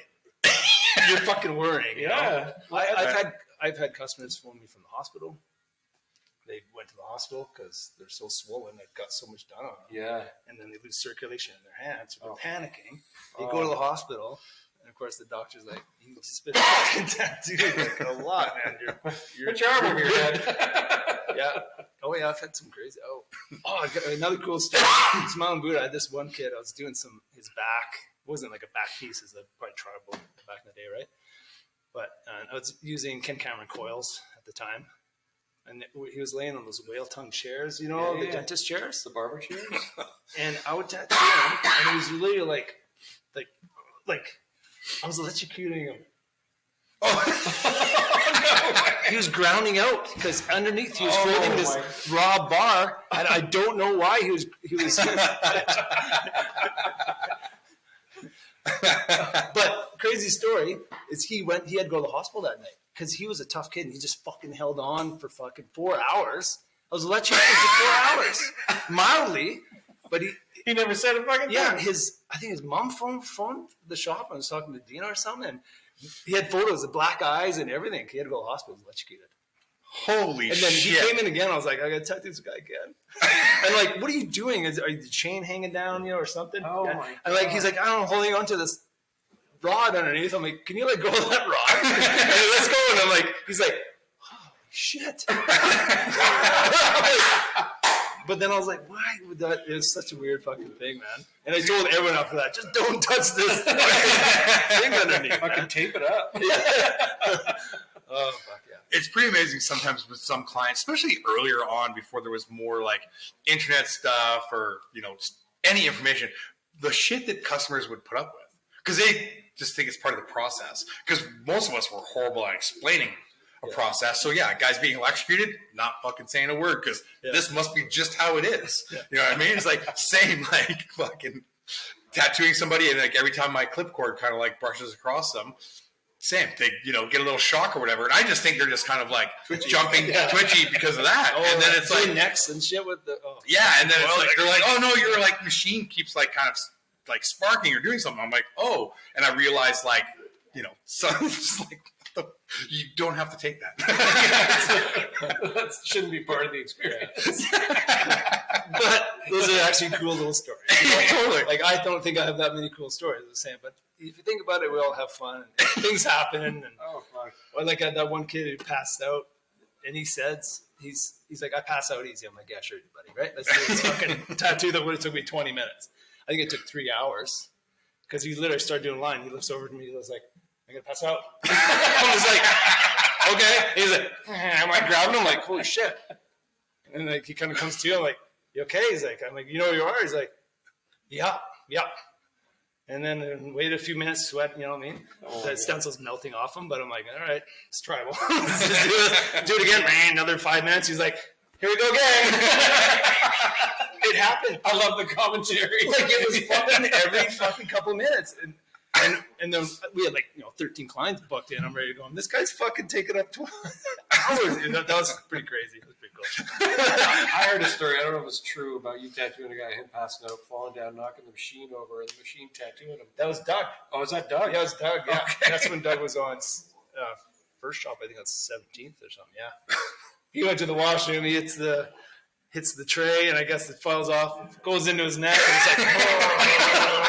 you're fucking worrying. You know? I've had customers phone me from the hospital. They went to the hospital because they're so swollen. They've got so much done on them. Yeah. And then they lose circulation in their hands. So they're panicking. They go to the hospital. And, of course, the doctor's like, you've just been fucking tattooed like a lot, man. Put your arm over your head. Yeah. Oh, yeah, I've had some crazy. Oh, I got another cool story. Smile Buddha, I had this one kid. I was doing his back. It wasn't like a back piece. It was probably tribal back in the day, right? But I was using Ken Cameron coils at the time. And he was laying on those whale tongue chairs, you know, the dentist chairs, The barber chairs. and I would tattoo him, and he was literally like I was electrocuting him. He was grounding out because underneath he was holding this raw bar, and I don't know why he was. But crazy story is he had to go to the hospital that night. Because he was a tough kid and he just fucking held on for fucking 4 hours. I was electrocuted for 4 hours. Mildly. But he never said a fucking thing. I think his mom phoned the shop and was talking to Dina or something. And he had photos of black eyes and everything. He had to go to the hospital. He was electrocuted. Holy shit. And then he came in again. I was like, I got to tattoo this guy again. And like, what are you doing? Are the chain hanging down, you know, or something? Oh, my God. And like, he's like, I don't know, holding on to this rod underneath. I'm like, can you let go of that rod? And let's go. And I'm like, he's like, oh shit. But then I was like, why would that? It was such a weird fucking thing, man. And I told everyone after that, just don't touch this thing underneath. Fucking tape it up. Oh fuck yeah. It's pretty amazing sometimes with some clients, especially earlier on before there was more like internet stuff or, you know, just any information, the shit that customers would put up with. Because they just think it's part of the process. Because most of us were horrible at explaining a process. So yeah, guys being electrocuted, not fucking saying a word because this must be just how it is. Yeah. You know what I mean? It's like same like fucking tattooing somebody and like every time my clipcord kind of like brushes across them, Same. They, get a little shock or whatever. And I just think they're just kind of like jumping twitchy because of that. And then it's like necks and shit with the and then it's like they're like, oh no, your like machine keeps like kind of like sparking or doing something. I'm like, oh, and I realized like, so just like you don't have to take that. That shouldn't be part of the experience. But those are actually cool little stories. Totally. Like I don't think I have that many cool stories the same, but if you think about it, we all have fun. And things happen. And fun. or like I had that one kid who passed out, and he says he's like, I pass out easy. I'm like, yeah, sure, buddy, right? That's this fucking tattoo that would have took me 20 minutes. I think it took 3 hours because he literally started doing a line. He looks over to me. He was like, I'm gonna pass out. I was like, okay. He's like, am I grabbing him? Like, holy shit. And like he kind of comes to you. I'm like, you okay? He's like, I'm like, you know who you are? He's like, yeah. And then waited a few minutes, sweat, you know what I mean? That stencil's melting off him, but I'm like, all right, it's tribal. Let's just do it again, man. Another 5 minutes. He's like, here we go again. It happened. I love the commentary. Like it was fucking every fucking couple minutes. And then we had 13 clients booked in. I'm ready to go. And this guy's fucking taking up 12 hours. That was pretty crazy. It was pretty cool. I heard a story. I don't know if it's true about you tattooing a guy, him passing out, falling down, knocking the machine over, and the machine tattooing him. That was Doug. Oh, is that Doug? Yeah, it was Doug. Yeah, okay. That's when Doug was on first shop. I think that's 17th or something. Yeah, he went to the washroom. He hits the tray, and I guess it falls off, goes into his neck, and it's like. Oh.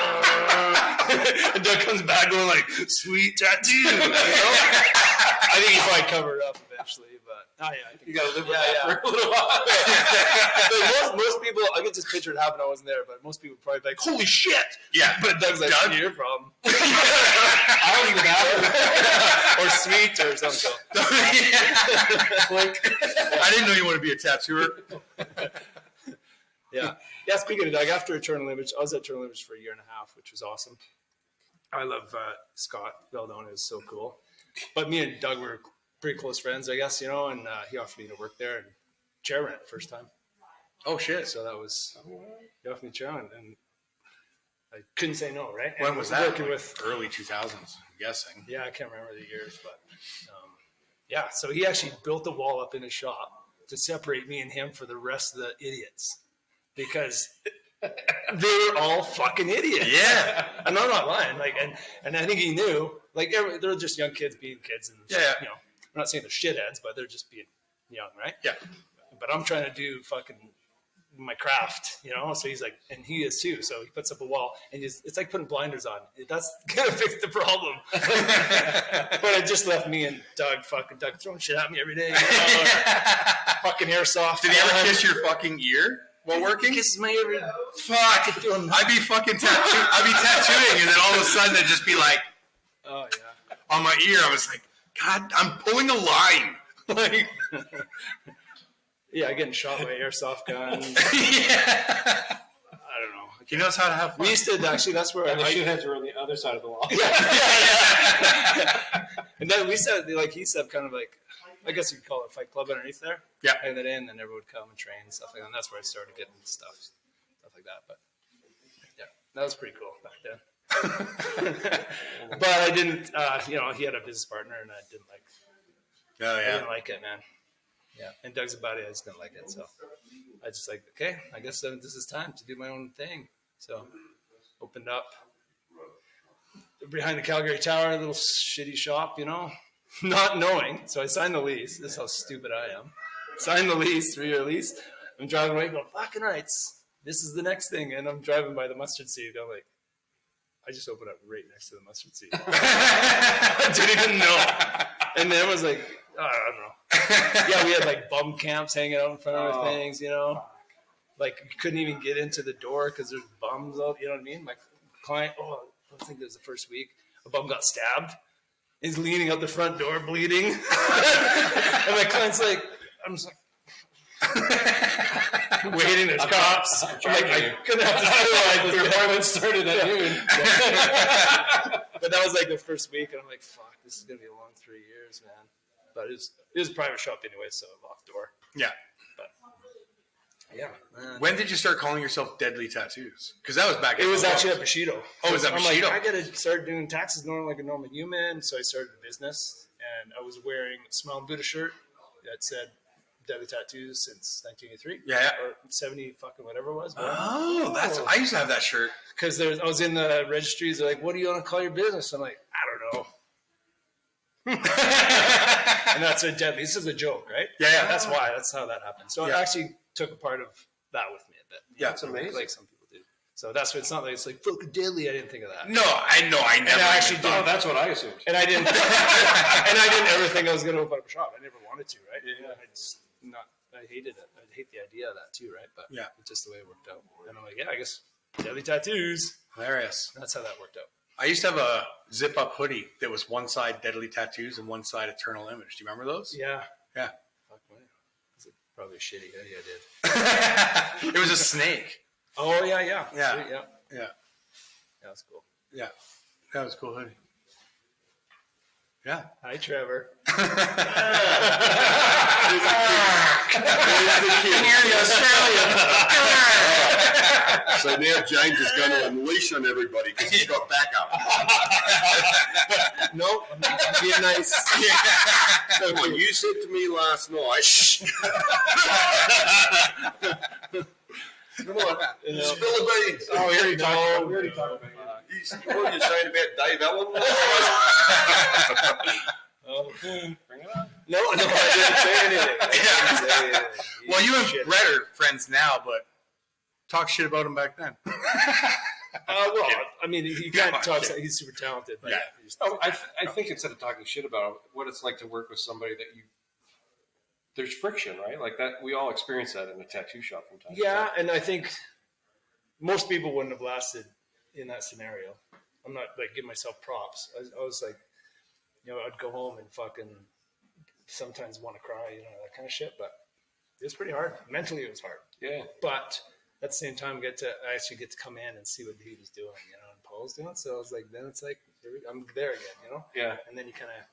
And Doug comes back going like, sweet tattoo. I think he probably covered it up eventually, but I think you got to live with that for a little while. most people, I get this picture it happened. I wasn't there, but most people probably be like, holy shit. Yeah. But Doug's like, Doug? your problem. I was in the bathroom. Or sweet or something. Like, I didn't know you wanted to be a tattooer. Yeah. Yeah, speaking of Doug, after Eternal Image, I was at Eternal Image for a year and a half, which was awesome. I love Scott Beldone. It was so cool. But me and Doug were pretty close friends, I guess, and he offered me to work there and chairman it first time. Oh, shit. So that was, he offered me chairman, and I couldn't say no, right? When and was that? Working with early 2000s, I'm guessing. Yeah, I can't remember the years, but yeah. So he actually built a wall up in his shop to separate me and him for the rest of the idiots. Because they were all fucking idiots. Yeah. And I'm not lying. Like, and I think he knew, like, they're just young kids being kids. And, I'm not saying they're shitheads, but they're just being young, right? Yeah. But I'm trying to do fucking my craft, So he's like, and he is too. So he puts up a wall, and it's like putting blinders on. That's going to fix the problem. But it just left me and Doug throwing shit at me every day. Fucking airsoft. Did he ever kiss your fucking ear? While working? Kisses my ear. Fuck. I'd be fucking tattooing, and then all of a sudden it'd just be like, oh yeah, on my ear. I was like, God, I'm pulling a line. Like, yeah, getting shot by airsoft guns. Yeah. I don't know. He knows how to have fun. We used to actually. That's where the shitheads were on the other side of the wall. And then we said, like he said, kind of like. I guess you could call it a fight club underneath there. Yeah. And then everyone would come and train and stuff like that. And that's where I started getting stuff like that. But yeah, that was pretty cool back then. But I didn't, he had a business partner and I didn't like. Oh yeah. I didn't like it, man. Yeah. And Doug's about it. I just didn't like it. So I just like, okay, I guess this is time to do my own thing. So opened up behind the Calgary Tower, a little shitty shop, not knowing. So I signed the lease. This is how stupid I am. Signed the lease, 3-year lease. I'm driving away going, fucking rights. This is the next thing. And I'm driving by the mustard seed. I'm like, I just opened up right next to the mustard seed. I didn't even know. And then it was like, I don't know. Yeah, we had like bum camps hanging out in front of our things, Like you couldn't even get into the door because there's bums out, you know what I mean? My client, I think it was the first week, a bum got stabbed. He's leaning out the front door, bleeding. And my client's like, I'm just like, waiting, there's cops. I'm like, I couldn't have to sterilize Your appointment started at noon. But that was like the first week, and I'm like, fuck, this is going to be a long 3 years, man. But it was a private shop anyway, so locked door. Yeah. But Yeah. When did you start calling yourself Deadly Tattoos? Because that was back. It was actually at Bushido. Oh, was that Bushido? Like, I gotta start doing taxes normal like a normal human. So I started a business, and I was wearing a Smell and Buddha shirt that said Deadly Tattoos since 1983. Yeah. Or 70 fucking whatever it was. Oh, I used to have that shirt. Because I was in the registries. They're like, "What do you want to call your business?" I'm like, "I don't know." And that's a Deadly. This is a joke, right? Yeah. That's why. That's how that happened. So I actually took a part of that with me a bit. Yeah, it's amazing. Like some people do. So that's what it's not like it's like fucking Deadly. I didn't think of that. No, I never. And I actually did. Oh, that's what I assumed. And I didn't. And I didn't ever think I was going to open up a shop. I never wanted to, right? Yeah. I hated it. I hate the idea of that too, right? But yeah, it's just the way it worked out. And I'm like, yeah, I guess Deadly Tattoos. Hilarious. That's how that worked out. I used to have a zip-up hoodie that was one side Deadly Tattoos and one side Eternal Image. Do you remember those? Yeah. Yeah. Fuck me. Is it probably a shitty hoodie I did? It was a snake. Oh yeah. Yeah. Sweet, yeah. Yeah. That's cool. Yeah. That was a cool hoodie. Yeah. Hi, Trevor. So now James is going to unleash on everybody because he's got backup. Nope, I'm being nice. So when you said to me last night, shh. Come on, spill the beans. Oh, we already talked about it. What were you saying about Dave Allen? Bring it on. No, I didn't say anything. Well, you and Brett are friends now, but talk shit about him back then. Well, I mean, you can't talk. He's super talented. But Oh, I think instead of talking shit about what it's like to work with somebody that there's friction, right? Like that, we all experience that in a tattoo shop from time to time. Yeah, and I think most people wouldn't have lasted in that scenario. I'm not like giving myself props. I was like, I'd go home and fucking sometimes want to cry, that kind of shit. But it was pretty hard. Mentally, it was hard. Yeah. But at the same time, I actually get to come in and see what he was doing, and Paul's doing. So I was like, then it's like, I'm there again, Yeah. And then you kind of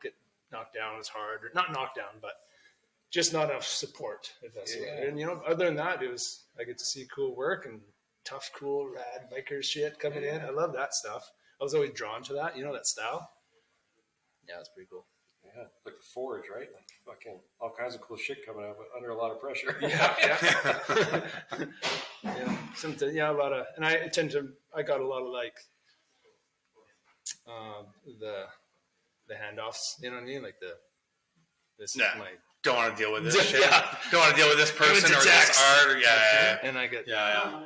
get knocked down as hard, or not knocked down, but just not enough support, if that's the way. And, other than that, I get to see cool work and tough, cool, rad biker shit coming in. I love that stuff. I was always drawn to that, that style. Yeah, it's pretty cool. Yeah, like the Forge, right? Like fucking all kinds of cool shit coming out, but under a lot of pressure. Yeah. Sometimes, a lot of, and I got a lot of like the handoffs. You know what I mean? Like don't want to deal with this shit. Don't want to deal with this person or this art. And I get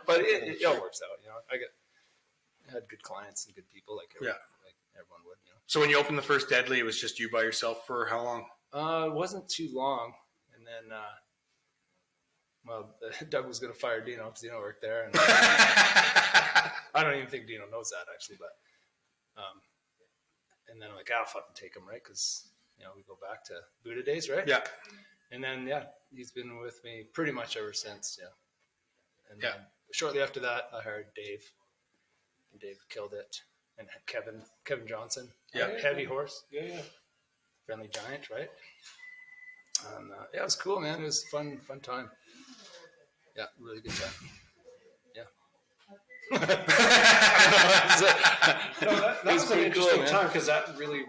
but it all works out. I had good clients and good people like everyone would. So when you opened the first Deadly, it was just you by yourself for how long? It wasn't too long, and then Doug was going to fire Dino because Dino worked there, and I don't even think Dino knows that actually, but and then I'm like, I'll fucking take him, right? Because we go back to Buddha days, right? Yeah. And then he's been with me pretty much ever since. Yeah. And then shortly after that, I hired Dave, and Dave killed it. And Kevin Johnson, Heavy Horse, Friendly Giant, right? And it was cool, man. It was fun time. Yeah, really good time. Yeah. that was an interesting time because that really,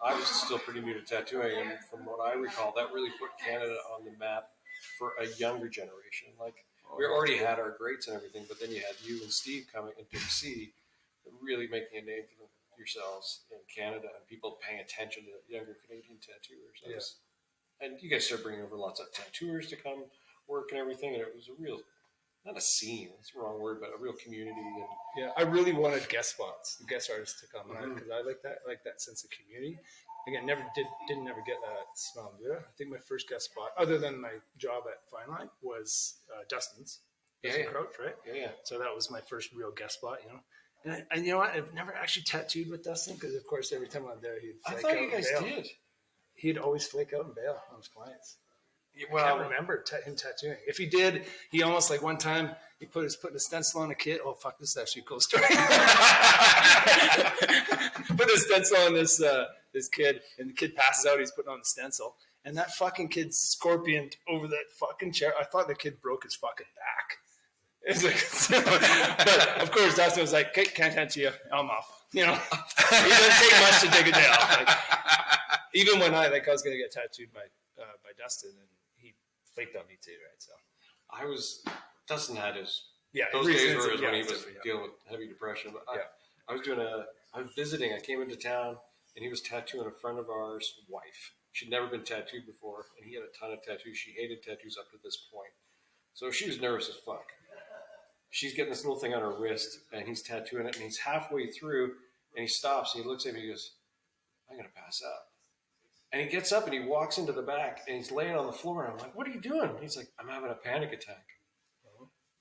I was still pretty new to tattooing, and from what I recall, that really put Canada on the map for a younger generation. Like we already had our greats and everything, but then you had you and Steve coming into DC. Really making a name for yourselves in Canada and people paying attention to younger Canadian tattooers. And you guys started bringing over lots of tattooers to come work and everything. And it was a real, not a scene, that's the wrong word, but a real community. And I really wanted guest artists to come because I like that sense of community. Again, didn't get that at Smell and Buddha. I think my first guest spot, other than my job at Fine Line, was Dustin's. Crouch, right? Yeah. So that was my first real guest spot, And you know what? I've never actually tattooed with Dustin because, of course, every time I'm there, he'd flake out. I thought you guys did. He'd always flake out and bail on his clients. Well, I can't remember him tattooing. If he did, he almost like one time he putting a stencil on a kid. Oh fuck, this is actually a cool story. Put a stencil on this kid, and the kid passes out. He's putting on the stencil, And that fucking kid scorpioned over that fucking chair. I thought the kid broke his fucking back. It's like, but of course, Dustin was like, can't tattoo you. I'm off. You know, it doesn't take much to take a day off. Like, even when I was going to get tattooed by Dustin, and he flaked on me too, right? So Dustin had his, yeah, those days were when he was different, dealing with heavy depression. But I was visiting. I came into town, and he was tattooing a friend of ours' wife. She'd never been tattooed before, and he had a ton of tattoos. She hated tattoos up to this point. So she was nervous as fuck. She's getting this little thing on her wrist, and he's tattooing it, and he's halfway through, and he stops, and he looks at me, and he goes, I'm going to pass out. And he gets up, and he walks into the back, and he's laying on the floor, and I'm like, what are you doing? And he's like, I'm having a panic attack.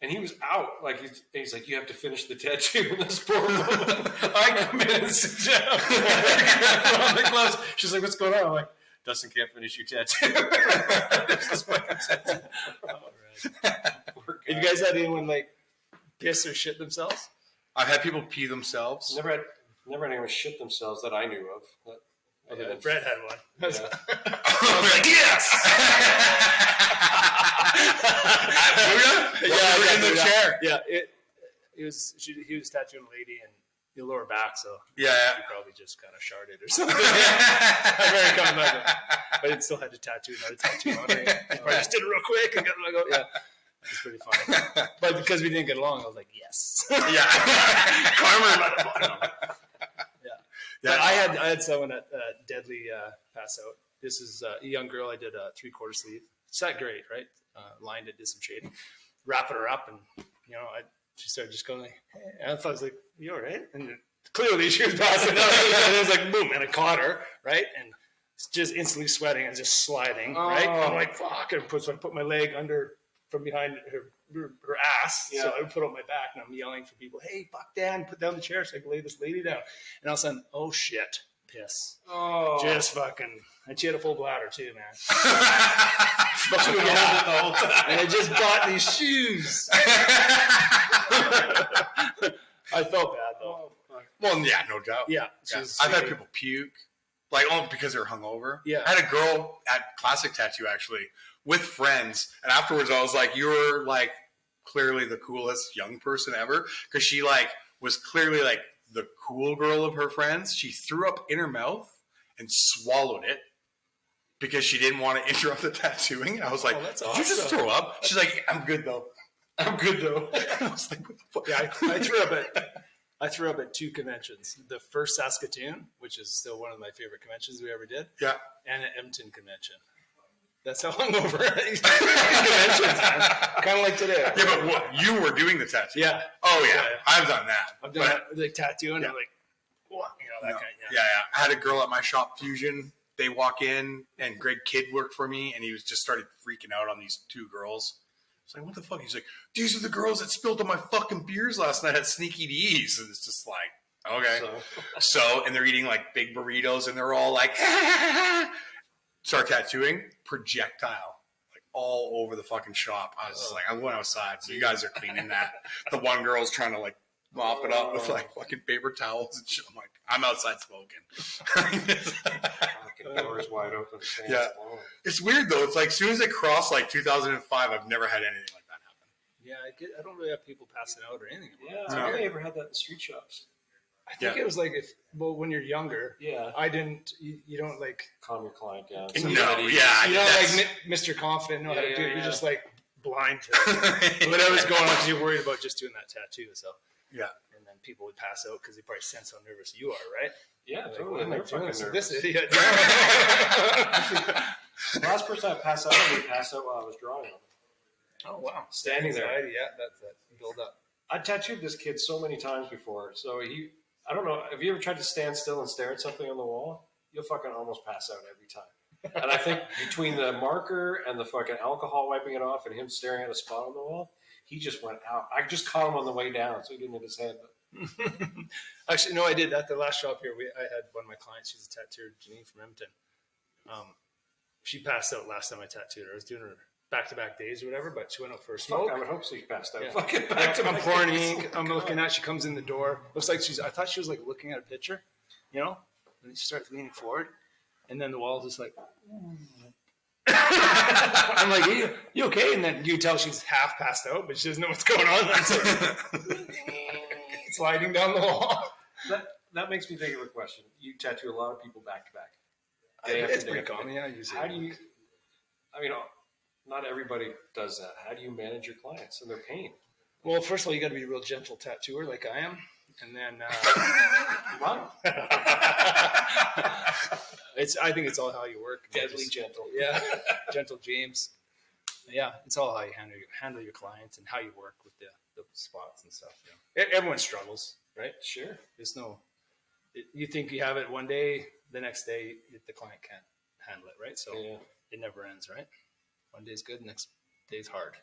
And he was out. Like he's like, you have to finish the tattoo in this poor woman. I come in and sit down. On the gloves. She's like, what's going on? I'm like, Dustin can't finish your tattoo. All right. Have you guys had anyone like piss or shit themselves? I've had people pee themselves. Never had anyone shit themselves that I knew of. But Brett had one. Yeah. I was like, yes! Yeah, in the chair. Yeah, he was tattooing a lady in the lower back, so yeah, he probably just kind of sharded or something. I'm very common, but he still had to tattoo another tattoo on it. He probably just did it real quick and got it. Like, oh, yeah, it was pretty funny. But because we didn't get along, I was like, yes. Yeah, Karma. Yeah. But I had someone at Deadly pass out. This is a young girl. I did a 3/4 sleeve. Sat great, right? Lined it, did some shading, wrapping her up, and she started just going like, hey. And I thought, I was like, you all right? And clearly she was passing out. And it was like, boom, and I caught her, right? And just instantly sweating and just sliding, right? I'm like, fuck. And so I put my leg under from behind her ass. Yeah. So I would put up my back, and I'm yelling for people, hey, fuck Dan, put down the chair so I can lay this lady down. And all of a sudden, oh shit, piss. Oh. Just fucking, and she had a full bladder too, man. Fucking and I just bought these shoes. I felt bad though. Well, yeah, no doubt. Yeah. I've had people puke, like, because they're hungover. Yeah. I had a girl at Classic Tattoo, actually, with friends, and afterwards I was like, you're, like, clearly the coolest young person ever, because she, like, was clearly, like, the cool girl of her friends. She threw up in her mouth and swallowed it because she didn't want to interrupt the tattooing. And I was like, that's did you just throw up? She's like, I'm good, though. I was like, what the fuck? Yeah, I threw up at 2 conventions. The first Saskatoon, which is still one of my favorite conventions we ever did. Yeah. And an Edmonton convention. That's how hungover conventions, man. Kind of like today. Yeah, but what? You were doing the tattoo? Yeah. Oh, yeah. I've done that. I've done that, like tattooing. Yeah. I'm like, what? That kind of, yeah. I had a girl at my shop, Fusion. They walk in, and Greg Kidd worked for me, and he was just started freaking out on these 2 girls. I was like, what the fuck? He's like, these are the girls that spilled on my fucking beers last night at Sneaky D's. And it's just like, okay. So, and they're eating like big burritos, and they're all like, start tattooing, projectile, like all over the fucking shop. I was just like, I went outside, so you guys are cleaning that. The one girl's trying to like mop it up with like fucking paper towels and shit. I'm like, I'm outside smoking. Fucking doors wide open. Yeah. It's weird though. It's like as soon as it crossed like 2005, I've never had anything like that happen. Yeah, I don't really have people passing out or anything. Yeah, I've only ever had that in street shops. I think it was like when you're younger. Yeah. I didn't. You don't like calm your client down. No, yeah. You don't like Mr. Confident know how to do it. You're just like blind to whatever's going on because you're worried about just doing that tattoo. So yeah. And then people would pass out because they probably sense how nervous you are, right? Yeah, like, totally. They're fucking nervous. This idiot. The last person I passed out, I passed out while I was drawing him. Oh wow! Standing there. Yeah, that's that build up. I tattooed this kid so many times before. So I don't know. Have you ever tried to stand still and stare at something on the wall? You'll fucking almost pass out every time. And I think between the marker and the fucking alcohol wiping it off and him staring at a spot on the wall, he just went out. I just caught him on the way down, so he didn't hit his head. But actually, no, I did at the last shop here. I had one of my clients. She's a tattooer, Janine from Edmonton. She passed out last time I tattooed her. I was doing her back-to-back days or whatever, but she went out for a smoke. I would hope she passed out. Yeah. Fucking back-to-back. I'm pouring ink. I'm looking at. She comes in the door. Looks like I thought she was like looking at a picture, And then she starts leaning forward, and then the wall's just like, I'm like, you okay? And then you tell she's half passed out, but she doesn't know what's going on. Sliding down the wall. That makes me think of a question. You tattoo a lot of people back to back. It's pretty common, yeah. Usually. How do you? I mean, not everybody does that. How do you manage your clients and their pain? Well, first of all, you got to be a real gentle tattooer, like I am, and then I think it's all how you work. Deadly gentle. Yeah, gentle James. Yeah, it's all how you handle your clients and how you work with the spots and stuff. You know. Everyone struggles, right? Sure. There's no. You think you have it one day, the next day the client can't handle it, right? So it never ends, right? One day's good, next day's hard.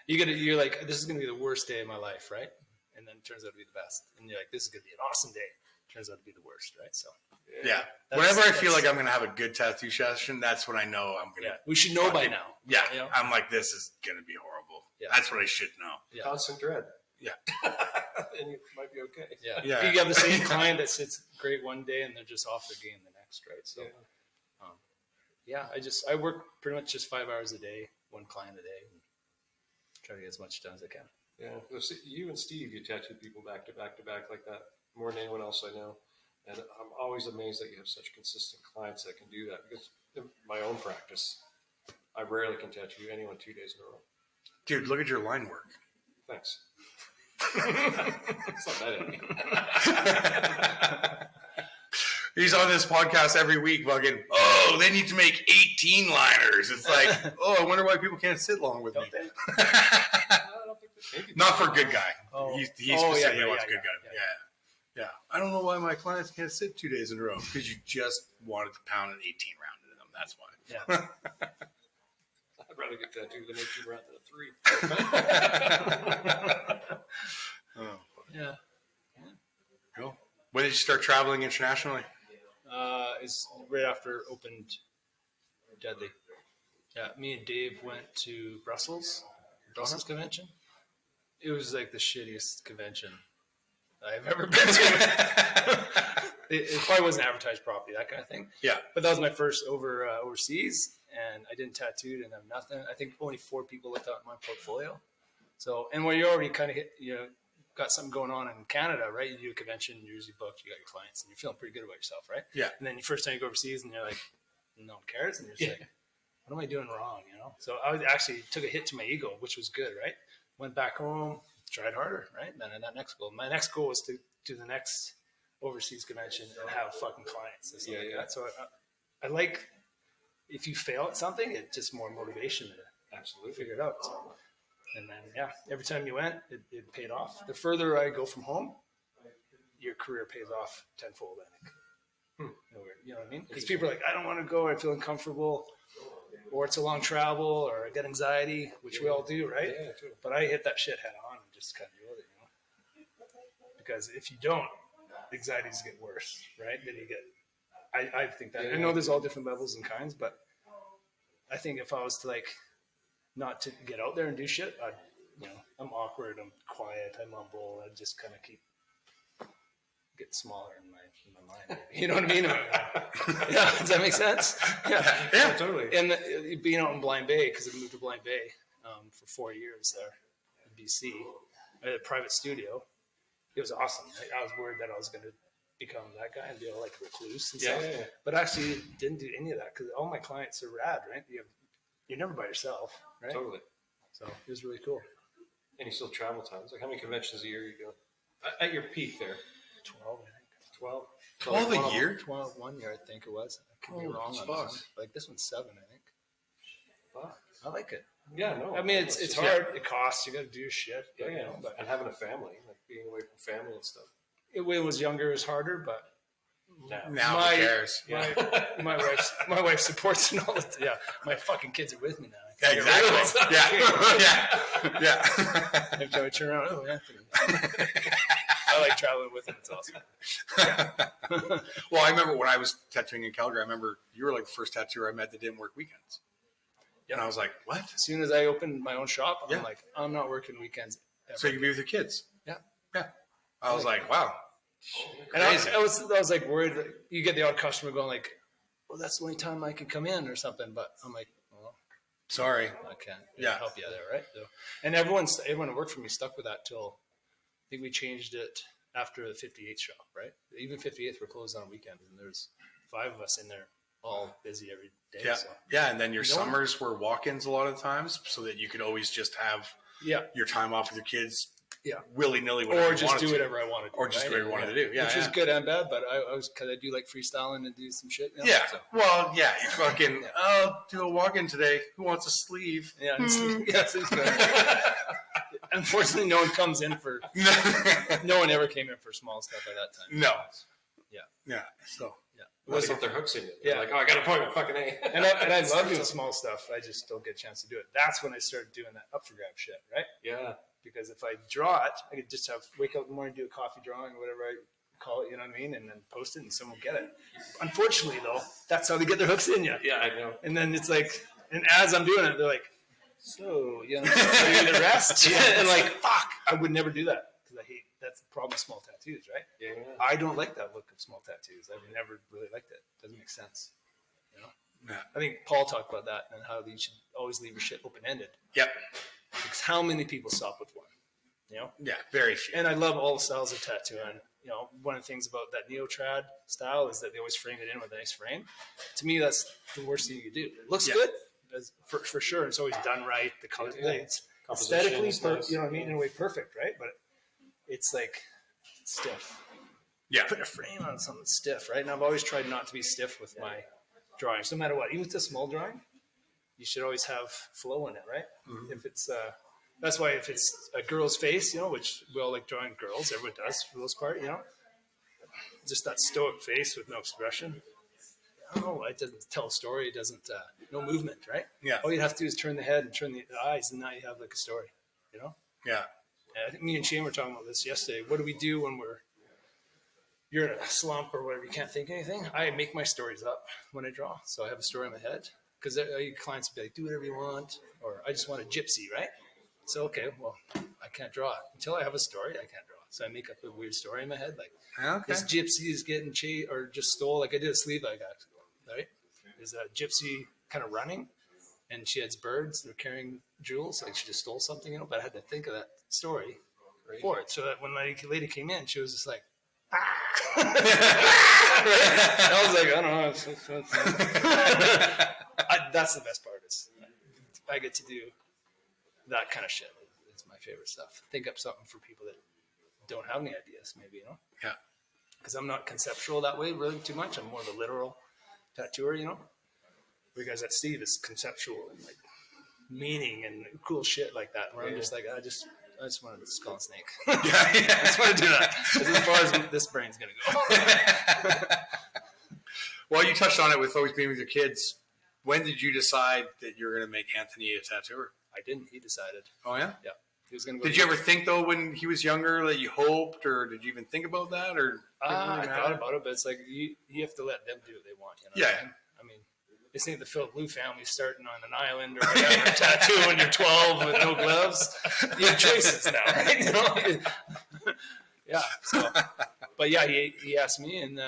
You're like, this is gonna be the worst day of my life, right? And then it turns out to be the best. And you're like, this is gonna be an awesome day. Turns out to be the worst, right? So yeah. Whenever I feel like I'm gonna have a good tattoo session, that's when I know I'm gonna. Yeah. We should know by now. Yeah. You know? I'm like, this is gonna be horrible. Yeah. That's what I should know. Yeah. Constant dread. Yeah. And you might be okay. Yeah. Yeah. You have the same client that sits great one day and they're just off their game the next, right? So I work pretty much just 5 hours a day, one client a day, and try to get as much done as I can. Yeah. So you and Steve, you tattoo people back to back to back like that more than anyone else I know. And I'm always amazed that you have such consistent clients that can do that, because in my own practice, I rarely can tattoo anyone 2 days in a row. Dude, look at your line work. Thanks. It's not bad. He's on this podcast every week fucking, they need to make 18 liners. It's like, I wonder why people can't sit long with me. Not for a good guy. He's specifically wants a good guy. Yeah. I don't know why my clients can't sit 2 days in a row, because you just wanted to pound an 18 round into them. That's why. Yeah. I'd rather get tattooed than 18 round than a 3. Yeah. Cool. When did you start traveling internationally? It's right after opened Hedley. Yeah, me and Dave went to Brussels convention. It was like the shittiest convention I've ever been to. It probably wasn't advertised properly, that kind of thing. Yeah. But that was my first overseas, and I didn't tattoo, didn't have nothing. I think only 4 people looked at my portfolio. So, and when you're already kind of got something going on in Canada, right? You do a convention, you're usually booked, you got your clients, and you're feeling pretty good about yourself, right? Yeah. And then the first time you go overseas, and you're like, no one cares, and you're just like, what am I doing wrong? You know. So I actually took a hit to my ego, which was good, right? Went back home, tried harder, right? Then that next goal. My next goal was to do the next overseas convention and have fucking clients and stuff like that. So I like, if you fail at something, it's just more motivation to absolutely figure it out. So, and then, every time you went, it paid off. The further I go from home, your career pays off tenfold, I think. You know what I mean? Because people are like, I don't want to go, I feel uncomfortable, or it's a long travel, or I get anxiety, which we all do, right? Yeah, too. But I hit that shit head on and just kind of deal with it, Because if you don't, anxieties get worse, right? Then you get, I think that, I know there's all different levels and kinds, but I think if I was to not to get out there and do shit, I'm awkward, I'm quiet, I mumble, I just kind of get smaller in my mind. Maybe. You know what I mean? Yeah, does that make sense? Yeah, totally. And being out in Blind Bay, because I moved to Blind Bay for 4 years there in BC, I had a private studio. It was awesome. I was worried that I was going to become that guy and be like recluse and stuff. Yeah. But actually didn't do any of that, because all my clients are rad, right? You're never by yourself, right? Totally. So it was really cool. And you still travel tons. Like, how many conventions a year you go? At your peak there? 12, I think. 12? 12 a year? 12 1 year, I think it was. I could be wrong on this one. Like, this one's 7, I think. Fuck. I like it. Yeah, no. I mean, it's hard. It costs. You got to do shit. But, but and having a family, like being away from family and stuff. When it was younger, it was harder, but now who cares? My wife supports and all that. Yeah, my fucking kids are with me now. Exactly. Yeah. Every time I turn around, Anthony. I like traveling with him. It's awesome. Well, I remember when I was tattooing in Calgary, I remember you were like the first tattooer I met that didn't work weekends. Yeah. And I was like, what? As soon as I opened my own shop, I'm like, I'm not working weekends ever. So you can be with your kids. Yeah. I was like, wow. And I was like worried that you get the odd customer going like, well, that's the only time I can come in or something. But I'm like, well, Sorry. I can't Yeah. help you there, right? So, and everyone who worked for me stuck with that till I think we changed it after the 58th shop, right? Even 58th were closed on weekends, and there's 5 of us in there, all busy every day. Yeah. So. Yeah. And then your summers were walk-ins a lot of times, so that you could always just have your time off with your kids. Yeah. Willy-nilly. Or just do whatever I wanted to. Or just do whatever you wanted to do. Yeah. Which is good and bad, but I was, because I do like freestyling and do some shit. You know? Yeah. So. Well, yeah. You fucking, I'll do a walk-in today. Who wants a sleeve? Yeah. Yes, it's good. Unfortunately, no one comes in for. No one ever came in for small stuff at that time. No. Yeah. Yeah. So. Yeah. Let's get their hooks in it. Yeah. Like, I got an appointment. Fucking A. And I love doing small stuff. I just don't get a chance to do it. That's when I started doing that up for grab shit, right? Yeah. Because if I draw it, I could just wake up in the morning, do a coffee drawing, or whatever I call it, you know what I mean? And then post it and someone will get it. Unfortunately, though, that's how they get their hooks in you. Yeah, I know. And then it's like, and as I'm doing it, they're like, so, you know, the rest? And like, fuck, I would never do that. Because I hate, that's the problem with small tattoos, right? Yeah. I don't like that look of small tattoos. I've never really liked it. Doesn't make sense. You know? Yeah. I think Paul talked about that and how you should always leave your shit open-ended. Yep. Because how many people stop with one? You know? Yeah. Very few. And I love all the styles of tattoo. And, you know, one of the things about that neo-trad style is that they always frame it in with a nice frame. To me, that's the worst thing you could do. It looks good, for sure. It's always done right. The color, it's aesthetically, nice. you know what I mean, in a way, perfect, right? But it's like stiff. Yeah. Put a frame on something stiff, right? And I've always tried not to be stiff with my drawings, no matter what. Even with a small drawing, you should always have flow in it, right? Mm-hmm. If it's that's why if it's a girl's face, you know, which we all like drawing girls, everyone does for the most part, you know, just that stoic face with no expression. I don't know, it doesn't tell a story. It doesn't, no movement, right? Yeah. All you have to do is turn the head and turn the eyes, and now you have like a story, you know? Yeah. And I think me and Shane were talking about this yesterday. What do we do when you're in a slump or whatever, you can't think of anything? I make my stories up when I draw. So I have a story in my head. Because your clients will be like, do whatever you want. Or I just want a gypsy, right? So, okay, well, I can't draw it. Until I have a story, I can't draw. So I make up a weird story in my head. Like, this gypsy is getting chased or just stole. Like I did a sleeve I got, right? There's a gypsy kind of running. And she has birds. They're carrying jewels. Like she just stole something, you know. But I had to think of that story for it. So that when my lady came in, she was just like, I was like, I don't know. That's the best part is I get to do that kind of shit. It's my favorite stuff. Think up something for people that don't have any ideas, maybe, you know? Yeah. Because I'm not conceptual that way really too much. I'm more of a literal tattooer, you know? Because that Steve is conceptual and like meaning and cool shit like that. Where I'm just like, I just wanted to skull and snake. I just want to do that. As far as this brain's going to go. Well, you touched on it with always being with your kids. When did you decide that you were going to make Anthony a tattooer? I didn't. He decided. Oh, yeah? Yeah. He was going to go. Did you ever think, though, when he was younger that you hoped, or did you even think about that? Or I thought about it, but it's like you have to let them do what they want. You know yeah. I mean, this ain't the Philip Blue family starting on an island or whatever, tattoo when you're 12 with no gloves. You have choices now, right? You know? Yeah. So, but yeah, he asked me, and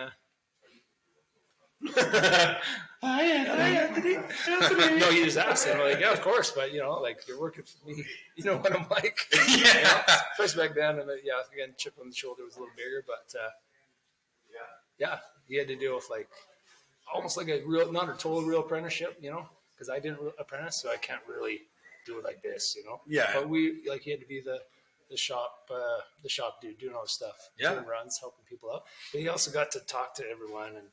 hi, Anthony. No, he just asked, and I'm like, yeah, of course, but you know, like you're working for me. You know what I'm like. Yeah. You know? First back then, and yeah, again, chip on the shoulder was a little bigger, but yeah, he had to deal with like. Almost like a real, not a total real apprenticeship, you know, because I didn't apprentice, so I can't really do it like this, you know. Yeah. But he had to be the shop dude, doing all this stuff, doing runs, helping people out. But he also got to talk to everyone and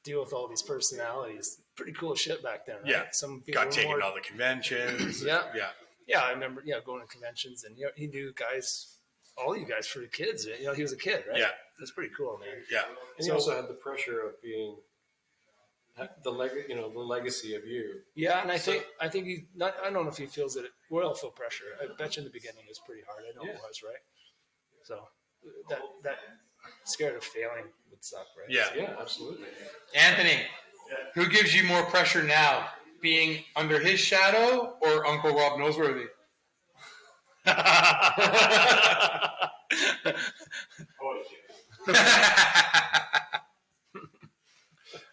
deal with all these personalities. Pretty cool shit back then, right? Yeah. Some people got taken to all the conventions. Yeah. Yeah. Yeah, I remember. Yeah, going to conventions, and you know, he knew guys, all you guys for the kids. You know, he was a kid, right? Yeah. That's pretty cool, man. Yeah. And he also had the pressure of being. The legacy of you. Yeah, and I think he's not. I don't know if he feels it. We all feel pressure. I bet you in the beginning it was pretty hard. I know it was, right? So that scared of failing would suck, right? Yeah, So, Yeah, absolutely. Anthony, who gives you more pressure now, being under his shadow or Uncle Rob Noseworthy?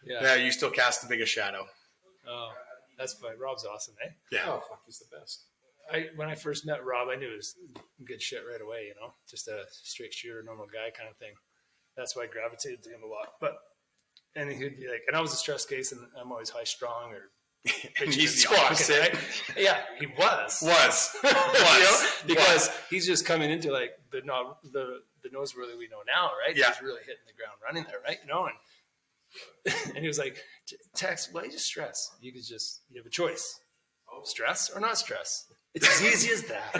Yeah. Yeah, you still cast the biggest shadow. Oh, that's fine. Rob's awesome, eh? Yeah. Oh, fuck, he's the best. When I first met Rob, I knew it was good shit right away, you know, just a straight shooter, normal guy kind of thing. That's why I gravitated to him a lot. And he'd be like, and I was a stress case, and I'm always high strong or. And he's the walking, opposite. right? Yeah, he was. Was. You know? Because he's just coming into like the noseworthy we know now, right? Yeah. He's really hitting the ground running there, right? You know, and he was like, Tex, why you stress? You have a choice. Stress or not stress. It's as easy as that.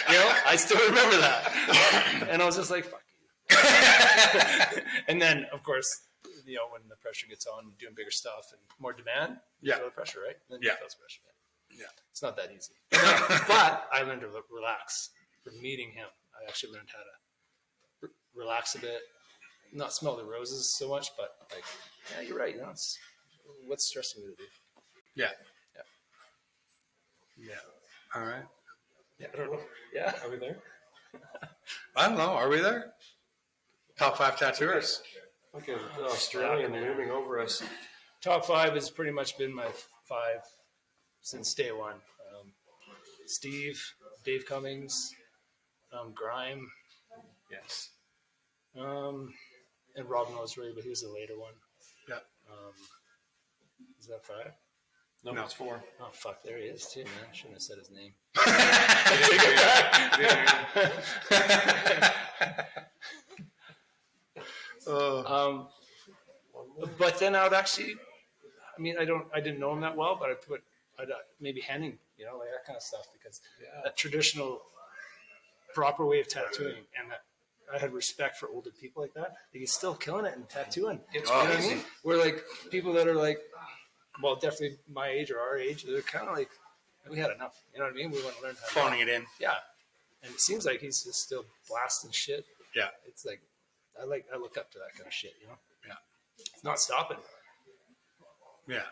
You know, I still remember that. And I was just like, fuck you. And then, of course, you know, when the pressure gets on, doing bigger stuff and more demand, you feel the pressure, right? Then you feel the pressure. Yeah. It's not that easy. But I learned to relax from meeting him. I actually learned how to relax a bit, not smell the roses so much, but like, yeah, you're right. You know, it's what's stressing me to do. Yeah. All right. Yeah, I don't know. Yeah. Are we there? I don't know. Are we there? Top 5 tattooers. Okay, an Australian looming over us. Top 5 has pretty much been my 5 since day one. Steve, Dave Cummings, Grime. Yes. And Rob knows really, but he was a later one. Yeah. Is that 5? No, it's 4. Oh, fuck, there he is too, man. I shouldn't have said his name. But then I would actually, I mean, I didn't know him that well, but I'd maybe Henning, you know, like that kind of stuff, because that traditional, proper way of tattooing, and that I had respect for older people like that. Like, he's still killing it and tattooing. It's you know what I mean? We're like people that are like, well, definitely my age or our age. They're kind of like, we had enough. You know what I mean? We want to learn how to Phoning it in. Yeah, and it seems like he's just still blasting shit. Yeah. It's like I look up to that kind of shit. You know? Yeah. It's not stopping. Yeah.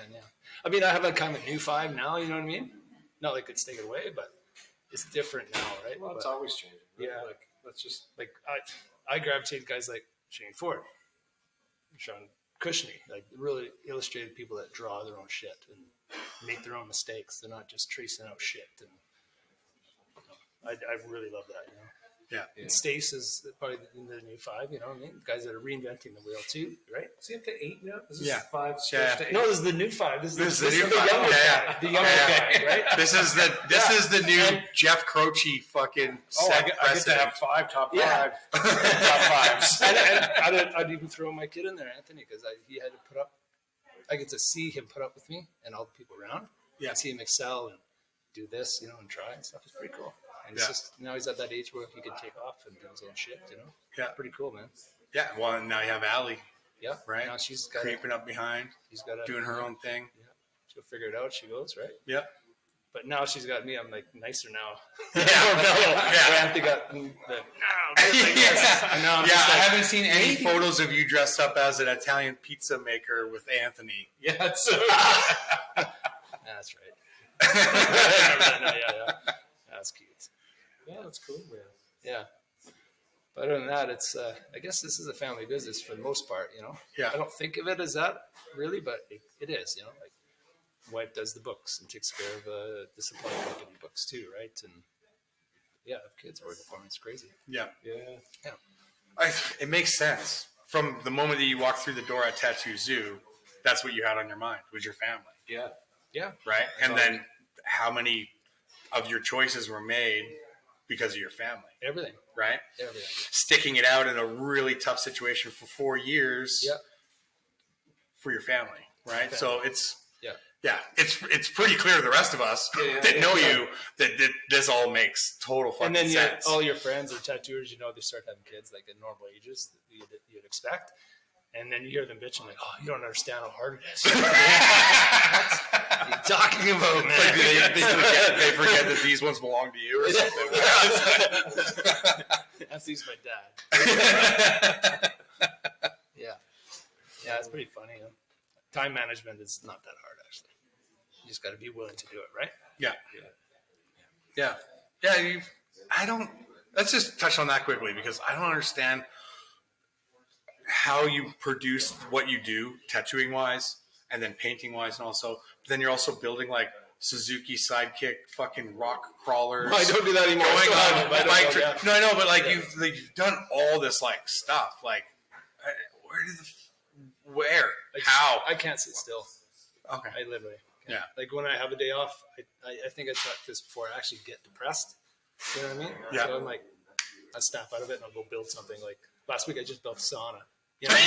And yeah, I mean, I have a kind of a new 5 now. You know what I mean? Not like it's taken away, but it's different now, right? Well, it's always changing. Right? Yeah. Like, let's just. Like I gravitate guys like Shane Ford, Shawn Cushney, like really illustrated people that draw their own shit and make their own mistakes. They're not just tracing out shit. And I really love that, you know. Yeah. And Stace is probably the new 5, you know what I mean? Guys that are reinventing the wheel too, right? Is he up to 8 now? Is this Yeah. 5 Yeah. to 8? No, this is the new 5. This is the new younger 5. five. The younger 5, right? This is the new Jeff Croce fucking Oh, set I get to precedent. have 5 top 5. Yeah. Top 5s. and I'd even throw my kid in there, Anthony, because he had to put up. I get to see him put up with me and all the people around. Yeah. I see him excel and do this, you know, and try and stuff. It's pretty cool. And it's just now he's at that age where he can take off and do his own shit, you know. Yeah. Pretty cool, man. Yeah. Well, and now you have Allie Yeah. Right. Now she's got creeping up behind, She's got doing her own thing. Yeah. She'll figure it out. She goes right. Yeah. But now she's got me. I'm like nicer now. Yeah. Anthony got the Yeah. And now I'm Yeah, just I like, haven't seen any photos of you dressed up as an Italian pizza maker with Anthony. Yeah, it's That's right. Yeah. That's cute. yeah, that's cool, man. Yeah. But other than that, it's I guess this is a family business for the most part, you know. Yeah. I don't think of it as that really, but it is, you know. Like, wife does the books and takes care of the supply company books too, right? And yeah, if kids working for me, it's crazy. Yeah. Yeah. It makes sense. From the moment that you walked through the door at Tattoo Zoo, that's what you had on your mind, was your family. Yeah. Yeah. Right? And then how many of your choices were made because of your family, Everything. right? Everything. Sticking it out in a really tough situation for 4 years Yeah. for your family, right? So it's it's pretty clear to the rest of us that know you that this all makes total fucking And then sense. all your friends or tattooers, you know, they start having kids like at normal ages that you'd expect. And then you hear them bitching like, "Oh, you don't understand how hard it is." What are you talking about, man? Like, they forget that these ones belong to you or something. That's at least my dad. Yeah, it's pretty funny. Huh? Time management is not that hard, actually. You just got to be willing to do it, right? Yeah. I don't. Let's just touch on that quickly because I don't understand how you produce what you do, tattooing wise, and then painting wise, and also but then you're also building like Suzuki Sidekick, fucking rock crawlers. Well, I don't do that anymore. Going on bike yeah. No, I know, but like you've done all this like stuff. Like, where? How? I can't sit still. Okay. I literally can't. Yeah. Like when I have a day off, I think I talked this before. I actually get depressed. You know what I mean? Yeah. So I'm like, I snap out of it and I'll go build something. Like last week, I just built a sauna. You know what I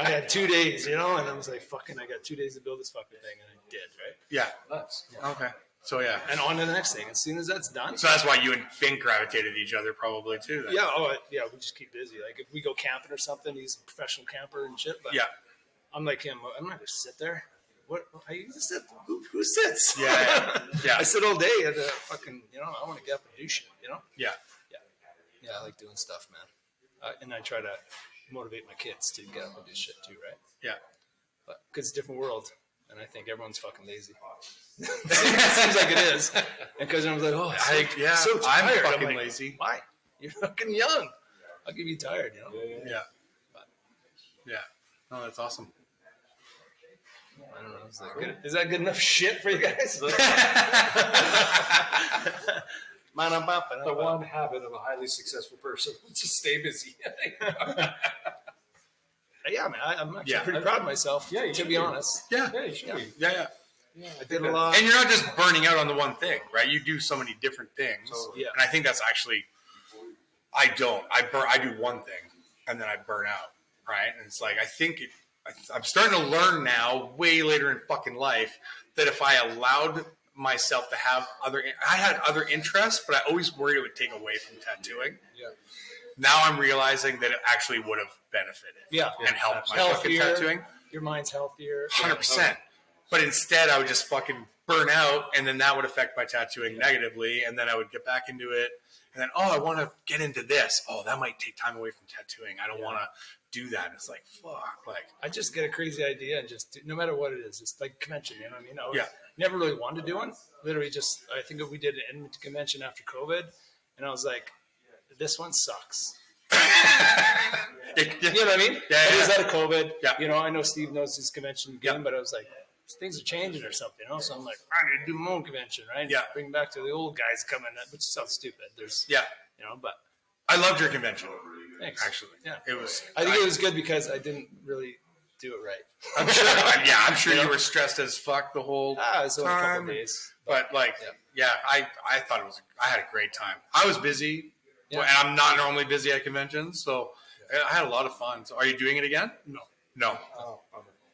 mean? I had 2 days, you know, and I was like, fucking, I got 2 days to build this fucking thing, and I did, right? Yeah. Nuts. Yeah. Okay. So yeah. And on to the next thing. As soon as that's done. So that's why you and Finn gravitated to each other probably too. Then. Yeah. Oh, yeah. We just keep busy. Like if we go camping or something, he's a professional camper and shit. But Yeah. I'm like him. I'm not just sit there. What? I used to sit. Who sits? Yeah. Yeah. I sit all day at the fucking. You know, I want to get up and do shit. You know. Yeah. Yeah. I like doing stuff, man. And I try to motivate my kids to get up and do shit too, right? Yeah. But because it's a different world, and I think everyone's fucking lazy. It seems like it is. And because I'm like, oh, so I'm tired. fucking like, lazy. Why? You're fucking young. I'll give you tired, you know? Yeah. But, Yeah. No, that's awesome. I don't know. Is that good enough shit for you guys? The one habit of a highly successful person: just stay busy. Yeah, man. I'm actually pretty proud of myself. Yeah, to be honest. Yeah. Yeah, you should be. Yeah. I did a lot. And you're not just burning out on the one thing, right? You do so many different things. Yeah. And I think that's actually, I don't. I do one thing and then I burn out, right? And it's like, I'm starting to learn now, way later in fucking life, that if I allowed myself to have I had other interests, but I always worried it would take away from tattooing. Yeah. Now I'm realizing that it actually would have benefited. Yeah. And helped my fucking tattooing. Your mind's healthier. 100%. But instead, I would just fucking burn out, and then that would affect my tattooing negatively, and then I would get back into it, and then, I want to get into this. Oh, that might take time away from tattooing. I don't want to do that. It's like, fuck. Like, I just get a crazy idea and just, no matter what it is, it's like convention, you know what I mean? Never really wanted to do one. Literally just, I think we did an Edmonton convention after COVID, and I was like, this one sucks. You know what I mean? Yeah. It was out of COVID. Yeah. You know, I know Steve knows his convention game, but I was like, things are changing or something, you know? So I'm like, I need to do my own convention, right? Yeah. Bring back to the old guys coming, which sounds stupid. There's, you know, but. I loved your convention. Thanks. Actually. Yeah. It was. I think it was good because I didn't really do it right. I'm sure. I'm sure you were stressed as fuck the whole it was only a couple time. of days. But like, I thought it was. I had a great time. I was busy, Yeah. and I'm not normally busy at conventions, so I had a lot of fun. So, are you doing it again? No. Oh,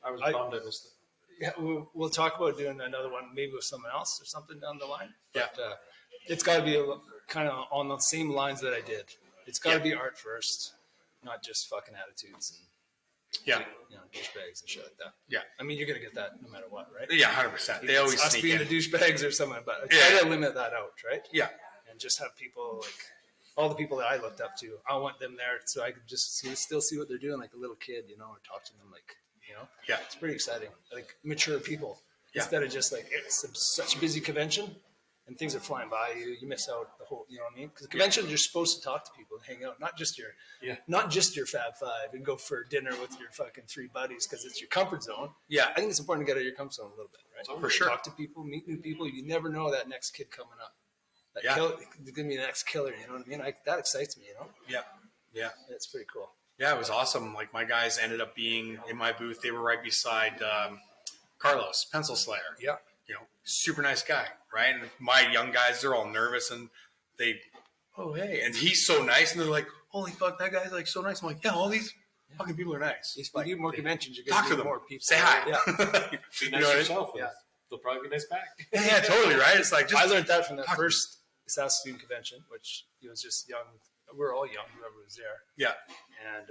I was bummed I missed it. Yeah, we'll talk about doing another one, maybe with someone else or something down the line. Yeah. But it's got to be kind of on the same lines that I did. It's got to be art first, not just fucking attitudes and you know, douchebags and shit like that. Yeah. I mean, you're gonna get that no matter what, right? Yeah, 100%. They always us sneak being in. the douchebags or something, but I try to limit that out, right? Yeah. And just have people like all the people that I looked up to. I want them there so I could just still see what they're doing, like a little kid, you know, or talk to them like, you know. Yeah. It's pretty exciting. Like mature people Yeah. instead of just like it's such a busy convention and things are flying by you. You miss out the whole, you know what I mean? Because conventions you're supposed to talk to people and hang out, not just your Fab Five and go for dinner with your fucking 3 buddies because it's your comfort zone. Yeah. I think it's important to get out of your comfort zone a little bit, right? For sure. Talk to people, meet new people. You never know that next kid coming up. That Yeah. There's gonna be the next killer. You know what I mean? That excites me. You know? Yeah. Yeah. It's pretty cool. Yeah, it was awesome. Like my guys ended up being in my booth. They were right beside Carlos, Pencil Slayer. Yeah. You know, super nice guy, right? And my young guys, they're all nervous and they, oh, hey. And he's so nice. And they're like, holy fuck, that guy's like so nice. I'm like, yeah, all these fucking people are nice. If you do more conventions, you're Talk gonna to meet them. more people. Say hi. Yeah. Be know nice what I mean? yourself. Yeah. They'll probably be nice back. Yeah, totally, right? It's like, just I learned that from the talk to first Saskatoon convention, which it was just young. We're all young, whoever was there. yeah. And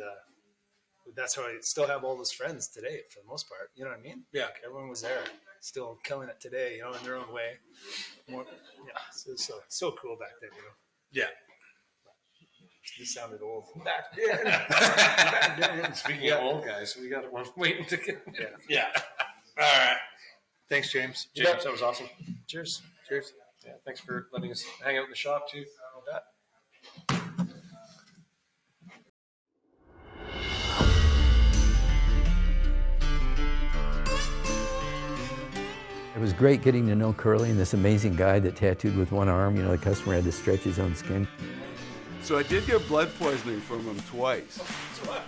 that's how I still have all those friends today, for the most part. You know what I mean? Yeah. Like, everyone was there, still killing it today. You know, in their own way. So cool back then. You know, Yeah. you sounded old back then. Back then. Speaking of old guys, we got one waiting to get. Yeah. All right. Thanks, James. James, that was awesome. Cheers. Cheers. Yeah, thanks for letting us hang out in the shop too. Like that. great getting to know Curly and this amazing guy that tattooed with one arm. You know, the customer had to stretch his own skin. So I did get blood poisoning from him twice.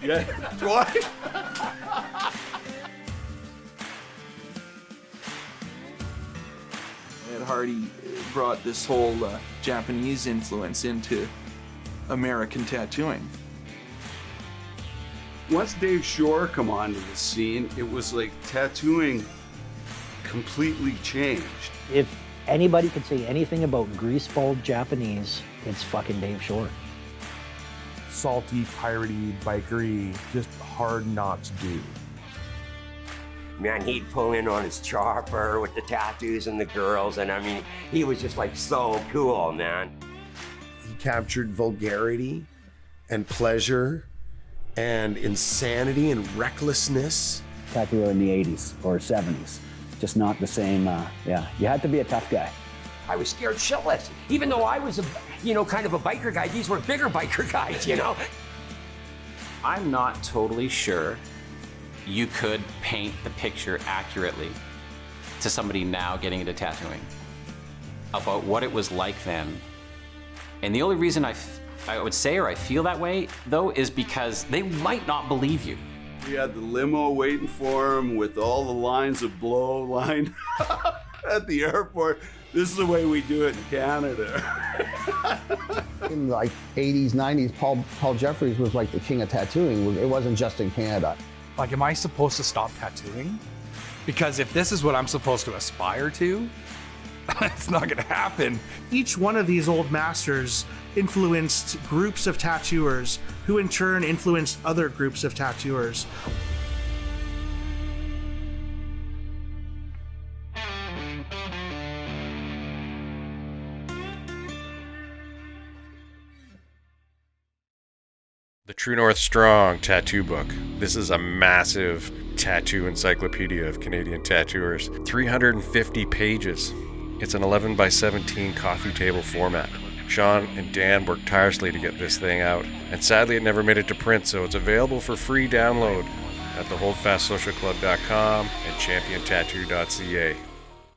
Yeah, twice. Ed Hardy brought this whole Japanese influence into American tattooing. Once Dave Shore come onto the scene, it was like tattooing completely changed. If anybody could say anything about greaseball Japanese, it's fucking Dave Shore. Salty, piratey, bikery, just hard not to do. Man, he'd pull in on his chopper with the tattoos and the girls, and I mean, he was just like so cool, man. He captured vulgarity and pleasure and insanity and recklessness. Tattoo in the 80s or 70s, just not the same, you had to be a tough guy. I was scared shitless. Even though I was kind of a biker guy, these were bigger biker guys, you know? I'm not totally sure you could paint the picture accurately to somebody now getting into tattooing about what it was like then. And the only reason I would say, or I feel that way, though, is because they might not believe you. We had the limo waiting for him with all the lines of blow lined at the airport. This is the way we do it in Canada. In like 80s, 90s, Paul Jeffries was like the king of tattooing. It wasn't just in Canada. Like, am I supposed to stop tattooing? Because if this is what I'm supposed to aspire to, it's not gonna happen. Each one of these old masters influenced groups of tattooers, who in turn influenced other groups of tattooers. The True North Strong Tattoo Book. This is a massive tattoo encyclopedia of Canadian tattooers. 350 pages. It's an 11 by 17 coffee table format. Shawn and Dan worked tirelessly to get this thing out, and sadly it never made it to print, so it's available for free download at theholdfastsocialclub.com and championtattoo.ca.